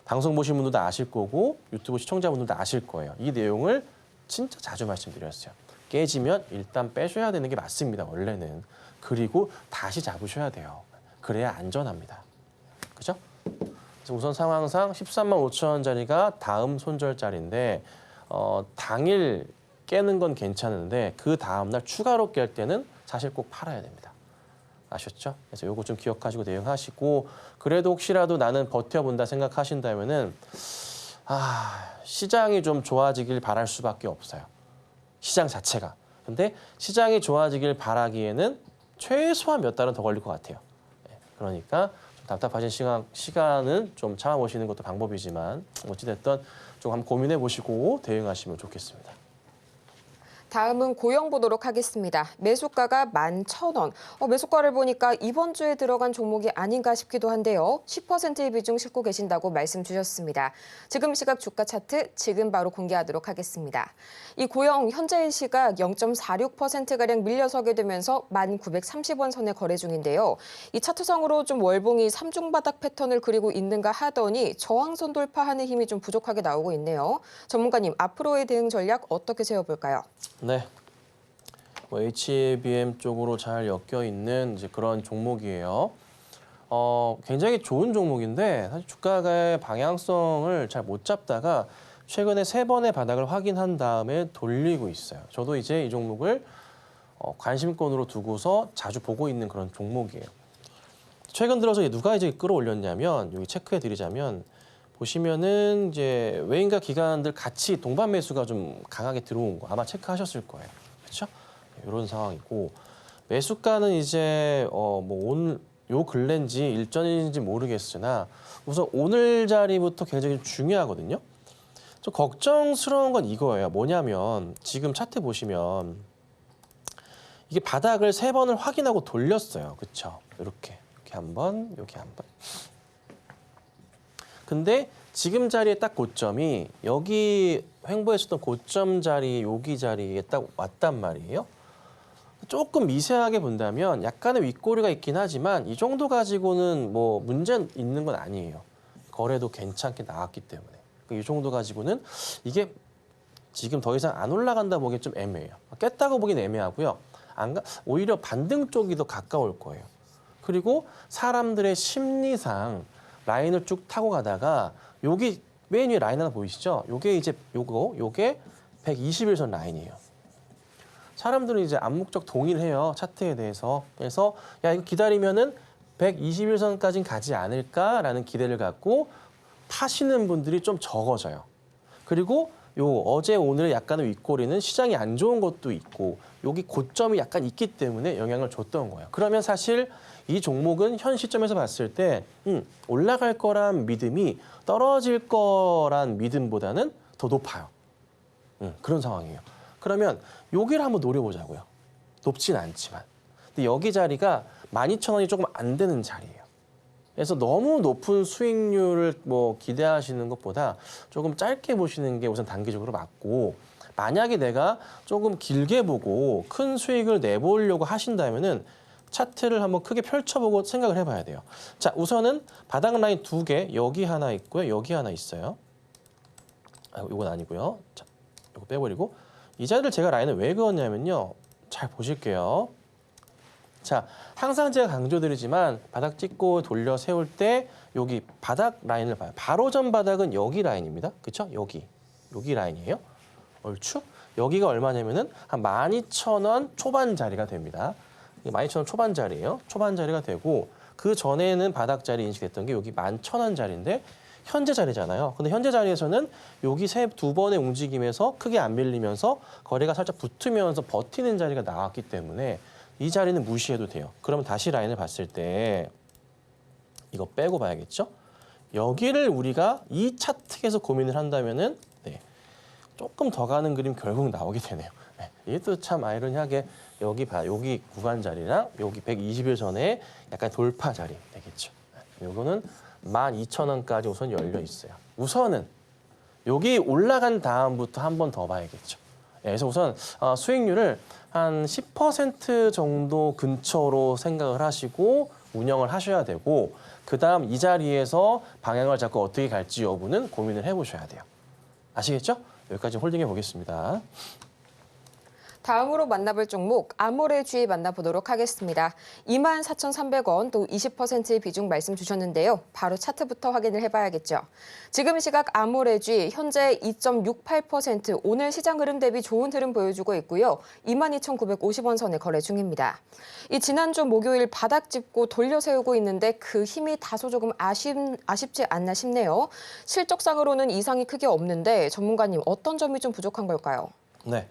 C: 방송 보신 분들도 아실 거고 유튜브 시청자분들도 아실 거예요. 이 내용을 진짜 자주 말씀드렸어요. 깨지면 일단 빼셔야 되는 게 맞습니다. 원래는. 그리고 다시 잡으셔야 돼요. 그래야 안전합니다. 그죠? 그래서 우선 상황상 13만 5천 원짜리가 다음 손절짜리인데 당일 깨는 건 괜찮은데 그 다음 날 추가로 깰 때는 사실 꼭 팔아야 됩니다. 아셨죠? 그래서 요거 좀 기억하시고 대응하시고 그래도 혹시라도 나는 버텨본다 생각하신다면은 시장이 좀 좋아지길 바랄 수밖에 없어요. 시장 자체가. 근데 시장이 좋아지길 바라기에는 최소한 몇 달은 더 걸릴 것 같아요. 그러니까 좀 답답하신 시간은 좀 참아보시는 것도 방법이지만 어찌됐든 좀 한번 고민해 보시고 대응하시면 좋겠습니다.
B: 다음은 고영 보도록 하겠습니다. 매수가가 11,000원. 매수가를 보니까 이번 주에 들어간 종목이 아닌가 싶기도 한데요. 10%의 비중 싣고 계신다고 말씀 주셨습니다. 지금 시각 주가 차트 지금 바로 공개하도록 하겠습니다. 이 고영 현재의 시각 0.46%가량 밀려서게 되면서 1,930원 선에 거래 중인데요. 이 차트상으로 좀 월봉이 3중 바닥 패턴을 그리고 있는가 하더니 저항선 돌파하는 힘이 좀 부족하게 나오고 있네요. 전문가님, 앞으로의 대응 전략 어떻게 세워볼까요?
C: 네, HBM 쪽으로 잘 엮여 있는 이제 그런 종목이에요. 굉장히 좋은 종목인데 사실 주가의 방향성을 잘 못 잡다가 최근에 3번의 바닥을 확인한 다음에 돌리고 있어요. 저도 이제 이 종목을 관심권으로 두고서 자주 보고 있는 그런 종목이에요. 최근 들어서 누가 이제 끌어올렸냐면 여기 체크해 드리자면 보시면은 이제 외인과 기관들 같이 동반 매수가 좀 강하게 들어온 거 아마 체크하셨을 거예요. 그렇죠? 이런 상황이고 매수가는 이제 뭐 오늘 요 근래인지 일전인지 모르겠으나 우선 오늘 자리부터 굉장히 중요하거든요. 좀 걱정스러운 건 이거예요. 뭐냐면 지금 차트 보시면 이게 바닥을 3번을 확인하고 돌렸어요. 그렇죠? 이렇게 한 번, 여기 한 번. 근데 지금 자리에 딱 고점이 여기 횡보했었던 고점 자리, 여기 자리에 딱 왔단 말이에요. 조금 미세하게 본다면 약간의 윗꼬리가 있긴 하지만 이 정도 가지고는 뭐 문제 있는 건 아니에요. 거래도 괜찮게 나왔기 때문에. 이 정도 가지고는 이게 지금 더 이상 안 올라간다 보기 좀 애매해요. 깼다고 보기는 애매하고요. 오히려 반등 쪽이 더 가까울 거예요. 그리고 사람들의 심리상 라인을 쭉 타고 가다가 여기 맨 위에 라인 하나 보이시죠? 요게 이제 요게 121선 라인이에요. 사람들은 이제 암묵적 동의를 해요. 차트에 대해서. 그래서 야 이거 기다리면은 121선까지는 가지 않을까라는 기대를 갖고 파시는 분들이 좀 적어져요. 그리고 요 어제 오늘의 약간의 윗꼬리는 시장이 안 좋은 것도 있고 여기 고점이 약간 있기 때문에 영향을 줬던 거예요. 그러면 사실 이 종목은 현 시점에서 봤을 때 올라갈 거란 믿음이 떨어질 거란 믿음보다는 더 높아요. 그런 상황이에요. 그러면 여기를 한번 노려보자고요. 높진 않지만. 근데 여기 자리가 12,000원이 조금 안 되는 자리예요. 그래서 너무 높은 수익률을 뭐 기대하시는 것보다 조금 짧게 보시는 게 우선 단기적으로 맞고 만약에 내가 조금 길게 보고 큰 수익을 내보려고 하신다면은 차트를 한번 크게 펼쳐보고 생각을 해봐야 돼요. 자, 우선은 바닥 라인 2개, 여기 하나 있고요, 여기 하나 있어요. 이건 아니고요. 자, 이거 빼버리고 이 자리를 제가 라인을 왜 그었냐면요. 잘 보실게요. 자, 항상 제가 강조드리지만 바닥 찍고 돌려 세울 때 여기 바닥 라인을 봐요. 바로 전 바닥은 여기 라인입니다. 그렇죠? 여기 라인이에요. 얼추 여기가 얼마냐면은 한 12,000원 초반 자리가 됩니다. 12,000원 초반 자리예요. 초반 자리가 되고 그 전에는 바닥 자리 인식됐던 게 여기 11,000원 자리인데 현재 자리잖아요. 근데 현재 자리에서는 여기 두 번의 움직임에서 크게 안 밀리면서 거래가 살짝 붙으면서 버티는 자리가 나왔기 때문에 이 자리는 무시해도 돼요. 그러면 다시 라인을 봤을 때 이거 빼고 봐야겠죠? 여기를 우리가 이 차트에서 고민을 한다면은 조금 더 가는 그림 결국 나오게 되네요. 이게 또 참 아이러니하게 여기 구간 자리랑 여기 121선에 약간 돌파 자리 되겠죠. 요거는 12,000원까지 우선 열려 있어요. 우선은 여기 올라간 다음부터 한 번 더 봐야겠죠. 예, 그래서 우선 수익률을 한 10% 정도 근처로 생각을 하시고 운영을 하셔야 되고 그다음 이 자리에서 방향을 잡고 어떻게 갈지 여부는 고민을 해보셔야 돼요. 아시겠죠? 여기까지 홀딩해 보겠습니다.
B: 다음으로 만나볼 종목 아모레 만나보도록 하겠습니다. 24,300원 또 20%의 비중 말씀 주셨는데요. 바로 차트부터 확인을 해봐야겠죠. 지금 시각 아모레 현재 2.68% 오늘 시장 흐름 대비 좋은 흐름 보여주고 있고요. 22,950원 선에 거래 중입니다. 이 지난주 목요일 바닥 짚고 돌려 세우고 있는데 그 힘이 다소 조금 아쉽지 않나 싶네요. 실적상으로는 이상이 크게 없는데 전문가님 어떤 점이 좀 부족한 걸까요?
C: 네.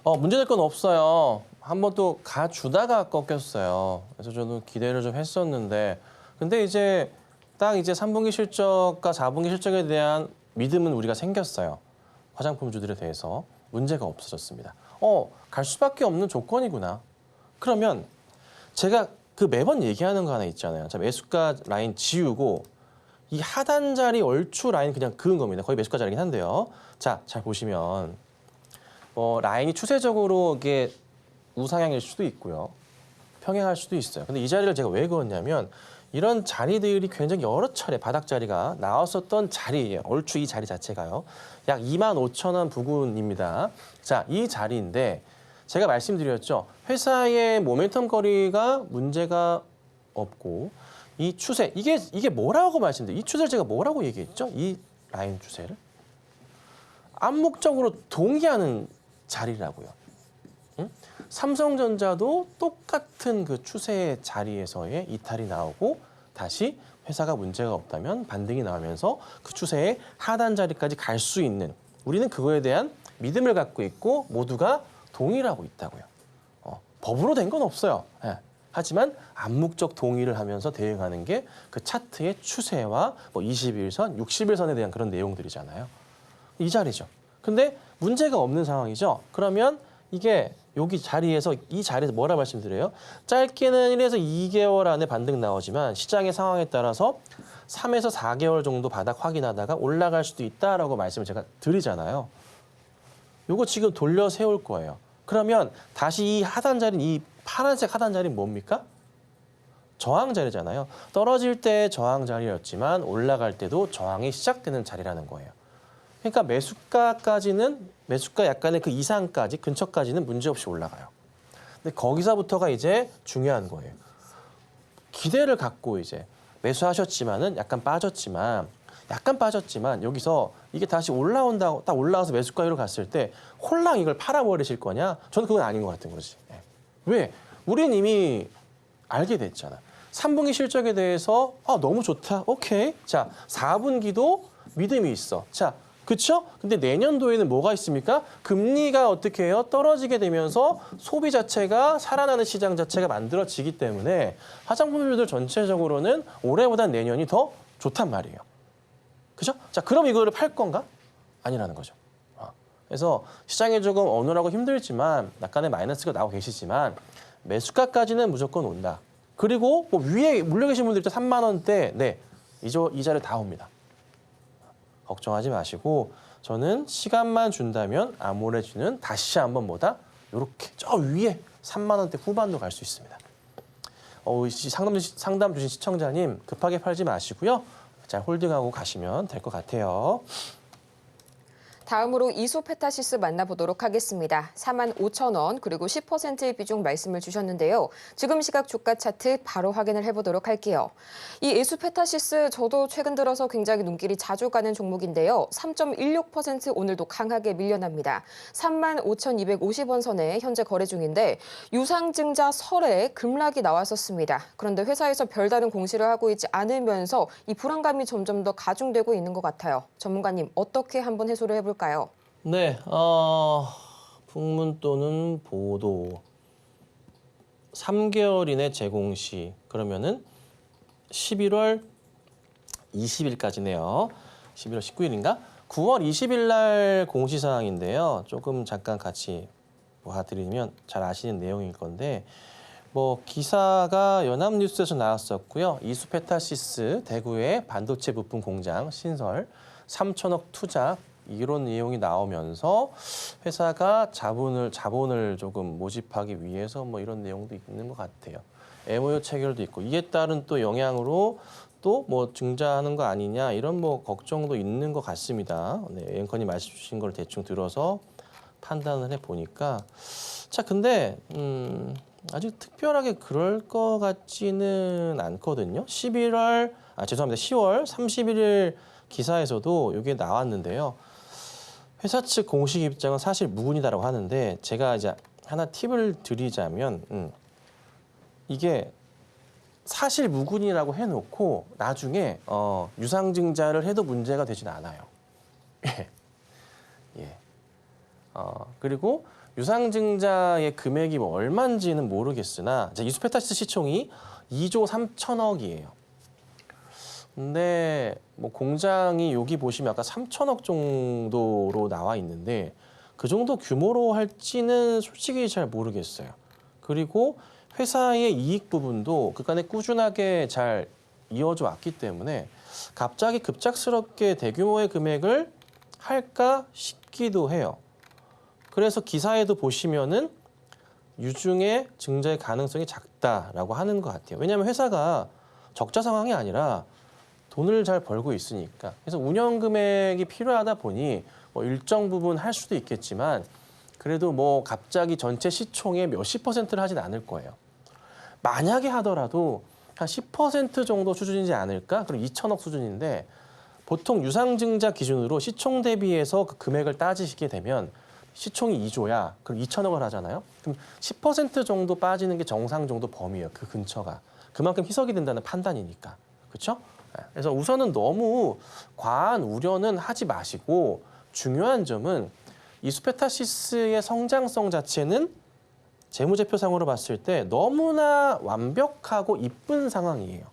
C: 문제될 건 없어요. 한 번 또 가주다가 꺾였어요. 그래서 저도 기대를 좀 했었는데 근데 이제 딱 이제 3분기 실적과 4분기 실적에 대한 믿음은 우리가 생겼어요. 화장품주들에 대해서 문제가 없어졌습니다. 갈 수밖에 없는 조건이구나. 그러면 제가 그 매번 얘기하는 거 하나 있잖아요. 자, 매수가 라인 지우고 이 하단 자리 얼추 라인 그냥 그은 겁니다. 거의 매수가 자리긴 한데요. 자, 잘 보시면 라인이 추세적으로 이게 우상향일 수도 있고요. 평행할 수도 있어요. 근데 이 자리를 제가 왜 그었냐면 이런 자리들이 굉장히 여러 차례 바닥 자리가 나왔었던 자리예요. 얼추 이 자리 자체가요. 약 25,000원 부근입니다. 자, 이 자리인데 제가 말씀드렸죠. 회사의 모멘텀 거리가 문제가 없고 이 추세, 이게 뭐라고 말씀드려요? 이 추세를 제가 뭐라고 얘기했죠? 이 라인 추세를? 암묵적으로 동의하는 자리라고요. 응? 삼성전자도 똑같은 그 추세의 자리에서의 이탈이 나오고 다시 회사가 문제가 없다면 반등이 나오면서 그 추세의 하단 자리까지 갈 수 있는 우리는 그거에 대한 믿음을 갖고 있고 모두가 동의를 하고 있다고요. 법으로 된 건 없어요. 예. 하지만 암묵적 동의를 하면서 대응하는 게 그 차트의 추세와 21선, 60일선에 대한 그런 내용들이잖아요. 이 자리죠. 근데 문제가 없는 상황이죠. 그러면 이게 여기 자리에서 이 자리에서 뭐라 말씀드려요? 짧게는 1에서 2개월 안에 반등 나오지만 시장의 상황에 따라서 3에서 4개월 정도 바닥 확인하다가 올라갈 수도 있다라고 말씀을 제가 드리잖아요. 요거 지금 돌려 세울 거예요. 그러면 다시 이 하단 자리는 이 파란색 하단 자리는 뭡니까? 저항 자리잖아요. 떨어질 때 저항 자리였지만 올라갈 때도 저항이 시작되는 자리라는 거예요. 그러니까 매수가 약간의 그 이상까지 근처까지는 문제없이 올라가요. 근데 거기서부터가 이제 중요한 거예요. 기대를 갖고 이제 매수하셨지만은 약간 빠졌지만 여기서 이게 다시 올라온다고 딱 올라와서 매수가로 갔을 때 홀랑 이걸 팔아버리실 거냐? 저는 그건 아닌 것 같은 거지. 왜? 우린 이미 알게 됐잖아. 3분기 실적에 대해서 너무 좋다. 오케이. 자, 4분기도 믿음이 있어. 자, 그렇죠? 근데 내년도에는 뭐가 있습니까? 금리가 어떻게 해요? 떨어지게 되면서 소비 자체가 살아나는 시장 자체가 만들어지기 때문에 화장품주들 전체적으로는 올해보다 내년이 더 좋단 말이에요. 그죠? 자, 그럼 이거를 팔 건가? 아니라는 거죠. 그래서 시장이 조금 어눌하고 힘들지만 약간의 마이너스가 나오고 계시지만 매수가까지는 무조건 온다. 그리고 위에 물려 계신 분들 3만 원대, 이 자리 다 옵니다. 걱정하지 마시고 저는 시간만 준다면 아모레주는 다시 한번 이렇게 저 위에 3만 원대 후반도 갈 수 있습니다. 상담 주신 시청자님 급하게 팔지 마시고요. 잘 홀딩하고 가시면 될 것 같아요.
B: 다음으로 이수페타시스 만나보도록 하겠습니다. 45,000원 그리고 10%의 비중 말씀을 주셨는데요. 지금 시각 주가 차트 바로 확인을 해보도록 할게요. 이 이수페타시스 저도 최근 들어서 굉장히 눈길이 자주 가는 종목인데요. 3.16% 오늘도 강하게 밀려납니다. 35,250원 선에 현재 거래 중인데 유상증자 설에 급락이 나왔었습니다. 그런데 회사에서 별다른 공시를 하고 있지 않으면서 이 불안감이 점점 더 가중되고 있는 것 같아요. 전문가님 어떻게 한번 해소를 해볼까요?
C: 네, 풍문 또는 보도 3개월 이내 제공시 그러면은 11월 20일까지네요. 11월 19일인가? 9월 20일 날 공시사항인데요. 조금 잠깐 같이 봐드리면 잘 아시는 내용일 건데 기사가 연합뉴스에서 나왔었고요. 이수페타시스 대구의 반도체 부품 공장 신설 3천억 투자 이런 내용이 나오면서 회사가 자본을 조금 모집하기 위해서 뭐 이런 내용도 있는 것 같아요. MOU 체결도 있고 이에 따른 또 영향으로 또 뭐 증자하는 거 아니냐 이런 뭐 걱정도 있는 것 같습니다. 네, 앵커님 말씀 주신 걸 대충 들어서 판단을 해 보니까 자 근데 아직 특별하게 그럴 것 같지는 않거든요. 10월 31일 기사에서도 이게 나왔는데요. 회사 측 공식 입장은 사실 무근이다라고 하는데 제가 이제 하나 팁을 드리자면 이게 사실 무근이라고 해놓고 나중에 유상증자를 해도 문제가 되진 않아요. 예. 그리고 유상증자의 금액이 뭐 얼마인지는 모르겠으나 이수페타시스 시총이 2조 3천억이에요. 근데 뭐 공장이 여기 보시면 아까 3천억 정도로 나와 있는데 그 정도 규모로 할지는 솔직히 잘 모르겠어요. 그리고 회사의 이익 부분도 그간에 꾸준하게 잘 이어져 왔기 때문에 갑자기 급작스럽게 대규모의 금액을 할까 싶기도 해요. 그래서 기사에도 보시면은 유중의 증자의 가능성이 작다라고 하는 것 같아요. 왜냐하면 회사가 적자 상황이 아니라 돈을 잘 벌고 있으니까. 그래서 운영 금액이 필요하다 보니 뭐 일정 부분 할 수도 있겠지만 그래도 뭐 갑자기 전체 시총의 몇십 %를 하진 않을 거예요. 만약에 하더라도 한 10% 정도 수준이지 않을까? 그럼 2천억 수준인데 보통 유상증자 기준으로 시총 대비해서 그 금액을 따지시게 되면 시총이 2조야. 그럼 2천억을 하잖아요. 그럼 10% 정도 빠지는 게 정상 정도 범위예요. 그 근처가. 그만큼 희석이 된다는 판단이니까. 그렇죠? 그래서 우선은 너무 과한 우려는 하지 마시고 중요한 점은 이수페타시스의 성장성 자체는 재무제표상으로 봤을 때 너무나 완벽하고 이쁜 상황이에요.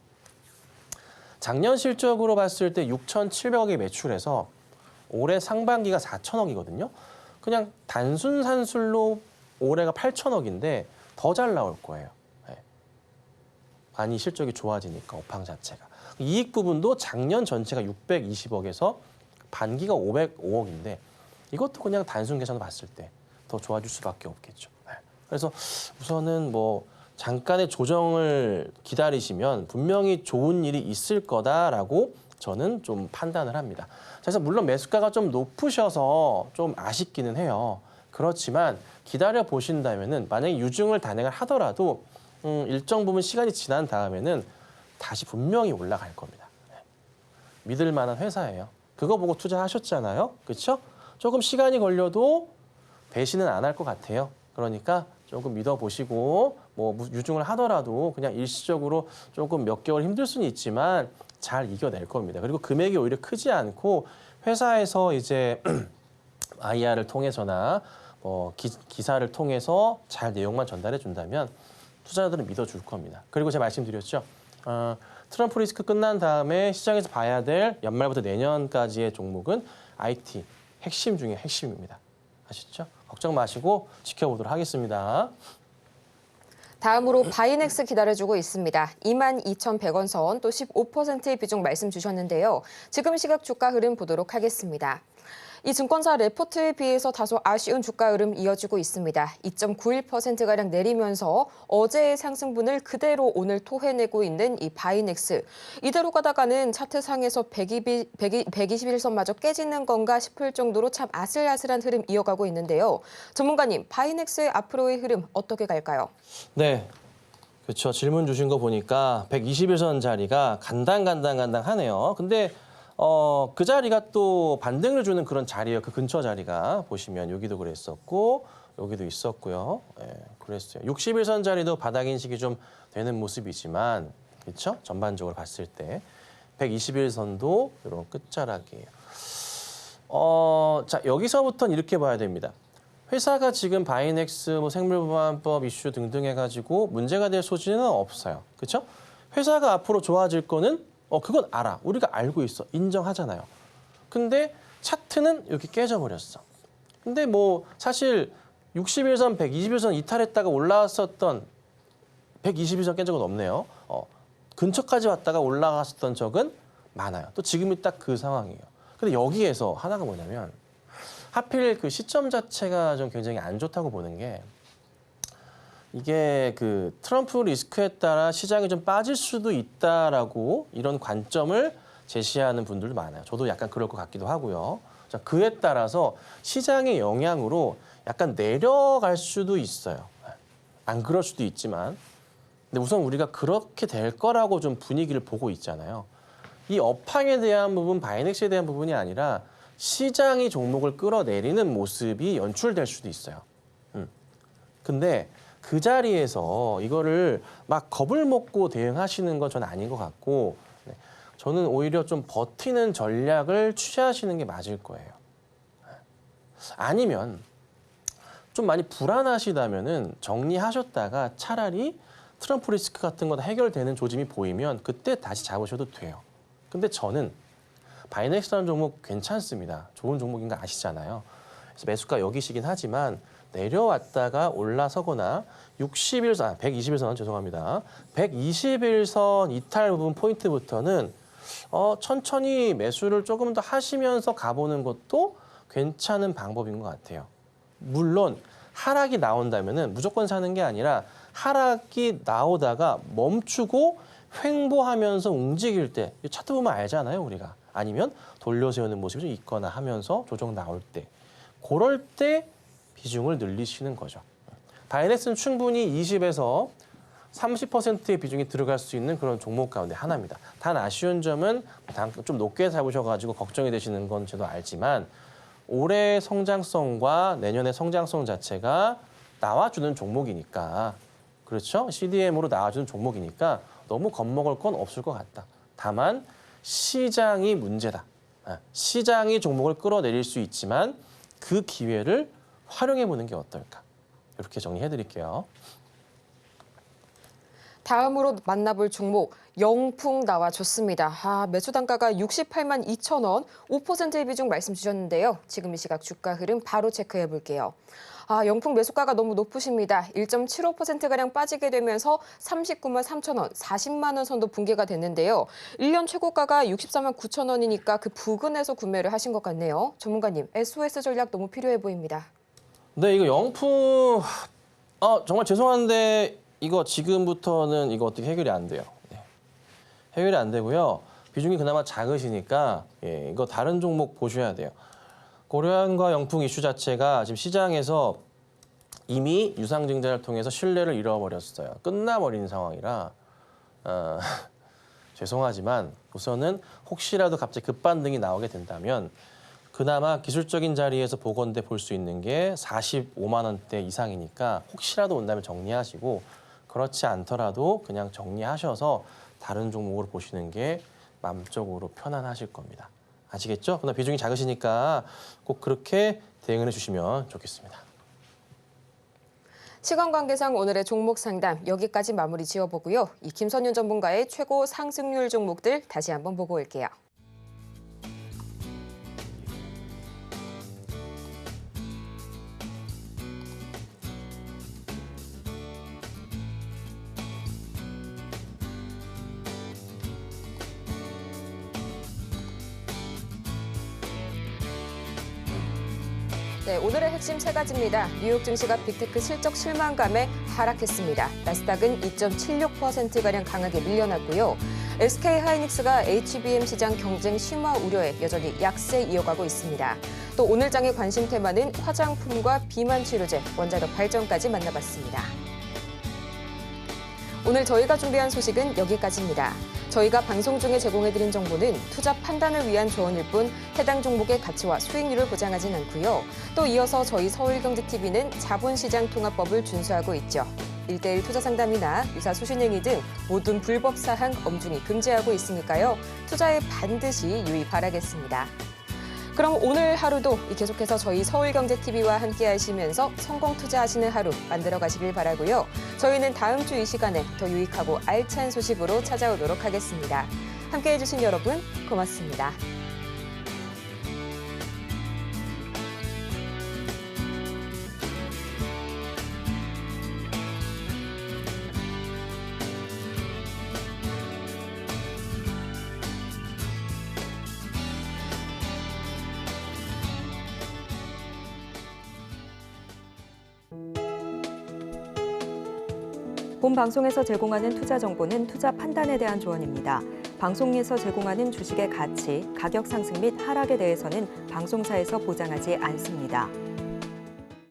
C: 작년 실적으로 봤을 때 6,700억이 매출해서 올해 상반기가 4천억이거든요. 그냥 단순 산술로 올해가 8천억인데 더 잘 나올 거예요. 많이 실적이 좋아지니까 업황 자체가. 이익 부분도 작년 전체가 620억에서 반기가 505억인데 이것도 그냥 단순 계산으로 봤을 때 더 좋아질 수밖에 없겠죠. 그래서 우선은 뭐 잠깐의 조정을 기다리시면 분명히 좋은 일이 있을 거다라고 저는 좀 판단을 합니다. 그래서 물론 매수가가 좀 높으셔서 좀 아쉽기는 해요. 그렇지만 기다려 보신다면은 만약에 유증을 단행을 하더라도 일정 부분 시간이 지난 다음에는 다시 분명히 올라갈 겁니다. 믿을 만한 회사예요. 그거 보고 투자하셨잖아요. 그렇죠? 조금 시간이 걸려도 배신은 안 할 것 같아요. 그러니까 조금 믿어보시고 뭐 유증을 하더라도 그냥 일시적으로 조금 몇 개월 힘들 수는 있지만 잘 이겨낼 겁니다. 그리고 금액이 오히려 크지 않고 회사에서 이제 IR을 통해서나 기사를 통해서 잘 내용만 전달해 준다면 투자자들은 믿어줄 겁니다. 그리고 제가 말씀드렸죠. 트럼프 리스크 끝난 다음에 시장에서 봐야 될 연말부터 내년까지의 종목은 IT 핵심 중에 핵심입니다. 아시죠? 걱정 마시고 지켜보도록 하겠습니다.
B: 다음으로 바이넥스 기다려주고 있습니다. 22,100원 선 또 15%의 비중 말씀 주셨는데요. 지금 시각 주가 흐름 보도록 하겠습니다. 이 증권사 레포트에 비해서 다소 아쉬운 주가 흐름 이어지고 있습니다. 2.91%가량 내리면서 어제의 상승분을 그대로 오늘 토해내고 있는 이 바이넥스. 이대로 가다가는 차트상에서 121선마저 깨지는 건가 싶을 정도로 참 아슬아슬한 흐름 이어가고 있는데요. 전문가님, 바이넥스의 앞으로의 흐름 어떻게 갈까요?
C: 네. 그렇죠. 질문 주신 거 보니까 121선 자리가 간당하네요. 근데 그 자리가 또 반등을 주는 그런 자리예요. 그 근처 자리가 보시면 여기도 그랬었고 여기도 있었고요. 그랬어요. 61선 자리도 바닥 인식이 좀 되는 모습이지만 그렇죠? 전반적으로 봤을 때 121선도 이런 끝자락이에요. 자 여기서부터는 이렇게 봐야 됩니다. 회사가 지금 바이넥스 생물보안법 이슈 등등 해가지고 문제가 될 소지는 없어요. 그렇죠? 회사가 앞으로 좋아질 거는 그건 알아. 우리가 알고 있어. 인정하잖아요. 근데 차트는 이렇게 깨져버렸어. 근데 뭐 사실 61선, 121선 이탈했다가 올라왔었던 121선 깬 적은 없네요. 근처까지 왔다가 올라갔었던 적은 많아요. 또 지금이 딱 그 상황이에요. 근데 여기에서 하나가 뭐냐면 하필 그 시점 자체가 좀 굉장히 안 좋다고 보는 게 이게 그 트럼프 리스크에 따라 시장이 좀 빠질 수도 있다라고 이런 관점을 제시하는 분들도 많아요. 저도 약간 그럴 것 같기도 하고요. 자, 그에 따라서 시장의 영향으로 약간 내려갈 수도 있어요. 안 그럴 수도 있지만. 근데 우선 우리가 그렇게 될 거라고 좀 분위기를 보고 있잖아요. 이 업황에 대한 부분, 바이넥스에 대한 부분이 아니라 시장이 종목을 끌어내리는 모습이 연출될 수도 있어요. 근데 그 자리에서 이거를 막 겁을 먹고 대응하시는 건 저는 아닌 것 같고 저는 오히려 좀 버티는 전략을 취하시는 게 맞을 거예요. 아니면 좀 많이 불안하시다면은 정리하셨다가 차라리 트럼프 리스크 같은 거 해결되는 조짐이 보이면 그때 다시 잡으셔도 돼요. 근데 저는 바이넥스라는 종목 괜찮습니다. 좋은 종목인 거 아시잖아요. 그래서 매수가 여기시긴 하지만 내려왔다가 올라서거나 121선 죄송합니다. 121선 이탈 부분 포인트부터는 천천히 매수를 조금 더 하시면서 가보는 것도 괜찮은 방법인 것 같아요. 물론 하락이 나온다면은 무조건 사는 게 아니라 하락이 나오다가 멈추고 횡보하면서 움직일 때 차트 보면 알잖아요, 우리가. 아니면 돌려세우는 모습이 좀 있거나 하면서 조정 나올 때 그럴 때 비중을 늘리시는 거죠. 바이넥스는 충분히 20에서 30%의 비중이 들어갈 수 있는 그런 종목 가운데 하나입니다. 단 아쉬운 점은 좀 높게 잡으셔가지고 걱정이 되시는 건 저도 알지만 올해 성장성과 내년의 성장성 자체가 나와주는 종목이니까 그렇죠? CDM으로 나와주는 종목이니까 너무 겁먹을 건 없을 것 같다. 다만 시장이 문제다. 시장이 종목을 끌어내릴 수 있지만 그 기회를 활용해보는 게 어떨까. 이렇게 정리해드릴게요.
B: 다음으로 만나볼 종목 영풍 나와줬습니다. 매수 단가가 68만 2천 원, 5%의 비중 말씀 주셨는데요. 지금 이 시각 주가 흐름 바로 체크해 볼게요. 영풍 매수가가 너무 높으십니다. 1.75%가량 빠지게 되면서 39만 3천 원, 40만 원 선도 붕괴가 됐는데요. 1년 최고가가 64만 9천 원이니까 그 부근에서 구매를 하신 것 같네요. 전문가님, SOS 전략 너무 필요해 보입니다.
C: 네, 이거 영풍 정말 죄송한데 이거 지금부터는 이거 어떻게 해결이 안 돼요. 네. 해결이 안 되고요. 비중이 그나마 작으시니까 이거 다른 종목 보셔야 돼요. 고려안과 영풍 이슈 자체가 지금 시장에서 이미 유상증자를 통해서 신뢰를 잃어버렸어요. 끝나버린 상황이라 죄송하지만 우선은 혹시라도 갑자기 급반등이 나오게 된다면 그나마 기술적인 자리에서 보건대 볼 수 있는 게 45만 원대 이상이니까 혹시라도 온다면 정리하시고 그렇지 않더라도 그냥 정리하셔서 다른 종목으로 보시는 게 마음적으로 편안하실 겁니다. 아시겠죠? 그러나 비중이 작으시니까 꼭 그렇게 대응을 해주시면 좋겠습니다.
B: 시간 관계상 오늘의 종목 상담 여기까지 마무리 지어보고요. 이 김선윤 전문가의 최고 상승률 종목들 다시 한번 보고 올게요. 네, 오늘의 핵심 세 가지입니다. 뉴욕 증시가 빅테크 실적 실망감에 하락했습니다. 나스닥은 2.76%가량 강하게 밀려났고요. SK하이닉스가 HBM 시장 경쟁 심화 우려에 여전히 약세 이어가고 있습니다. 또 오늘 장의 관심 테마는 화장품과 비만 치료제, 원자력 발전까지 만나봤습니다. 오늘 저희가 준비한 소식은 여기까지입니다. 저희가 방송 중에 제공해드린 정보는 투자 판단을 위한 조언일 뿐 해당 종목의 가치와 수익률을 보장하진 않고요. 또 이어서 저희 서울경제TV는 자본시장 통합법을 준수하고 있죠. 1:1 투자 상담이나 유사 수신행위 등 모든 불법 사항 엄중히 금지하고 있으니까요. 투자에 반드시 유의 바라겠습니다. 그럼 오늘 하루도 계속해서 저희 서울경제TV와 함께 하시면서 성공 투자하시는 하루 만들어 가시길 바라고요. 저희는 다음 주 이 시간에 더 유익하고 알찬 소식으로 찾아오도록 하겠습니다. 함께해 주신 여러분 고맙습니다.
A: 본 방송에서 제공하는 투자 정보는 투자 판단에 대한 조언입니다. 방송에서 제공하는 주식의 가치, 가격 상승 및 하락에 대해서는 방송사에서 보장하지 않습니다.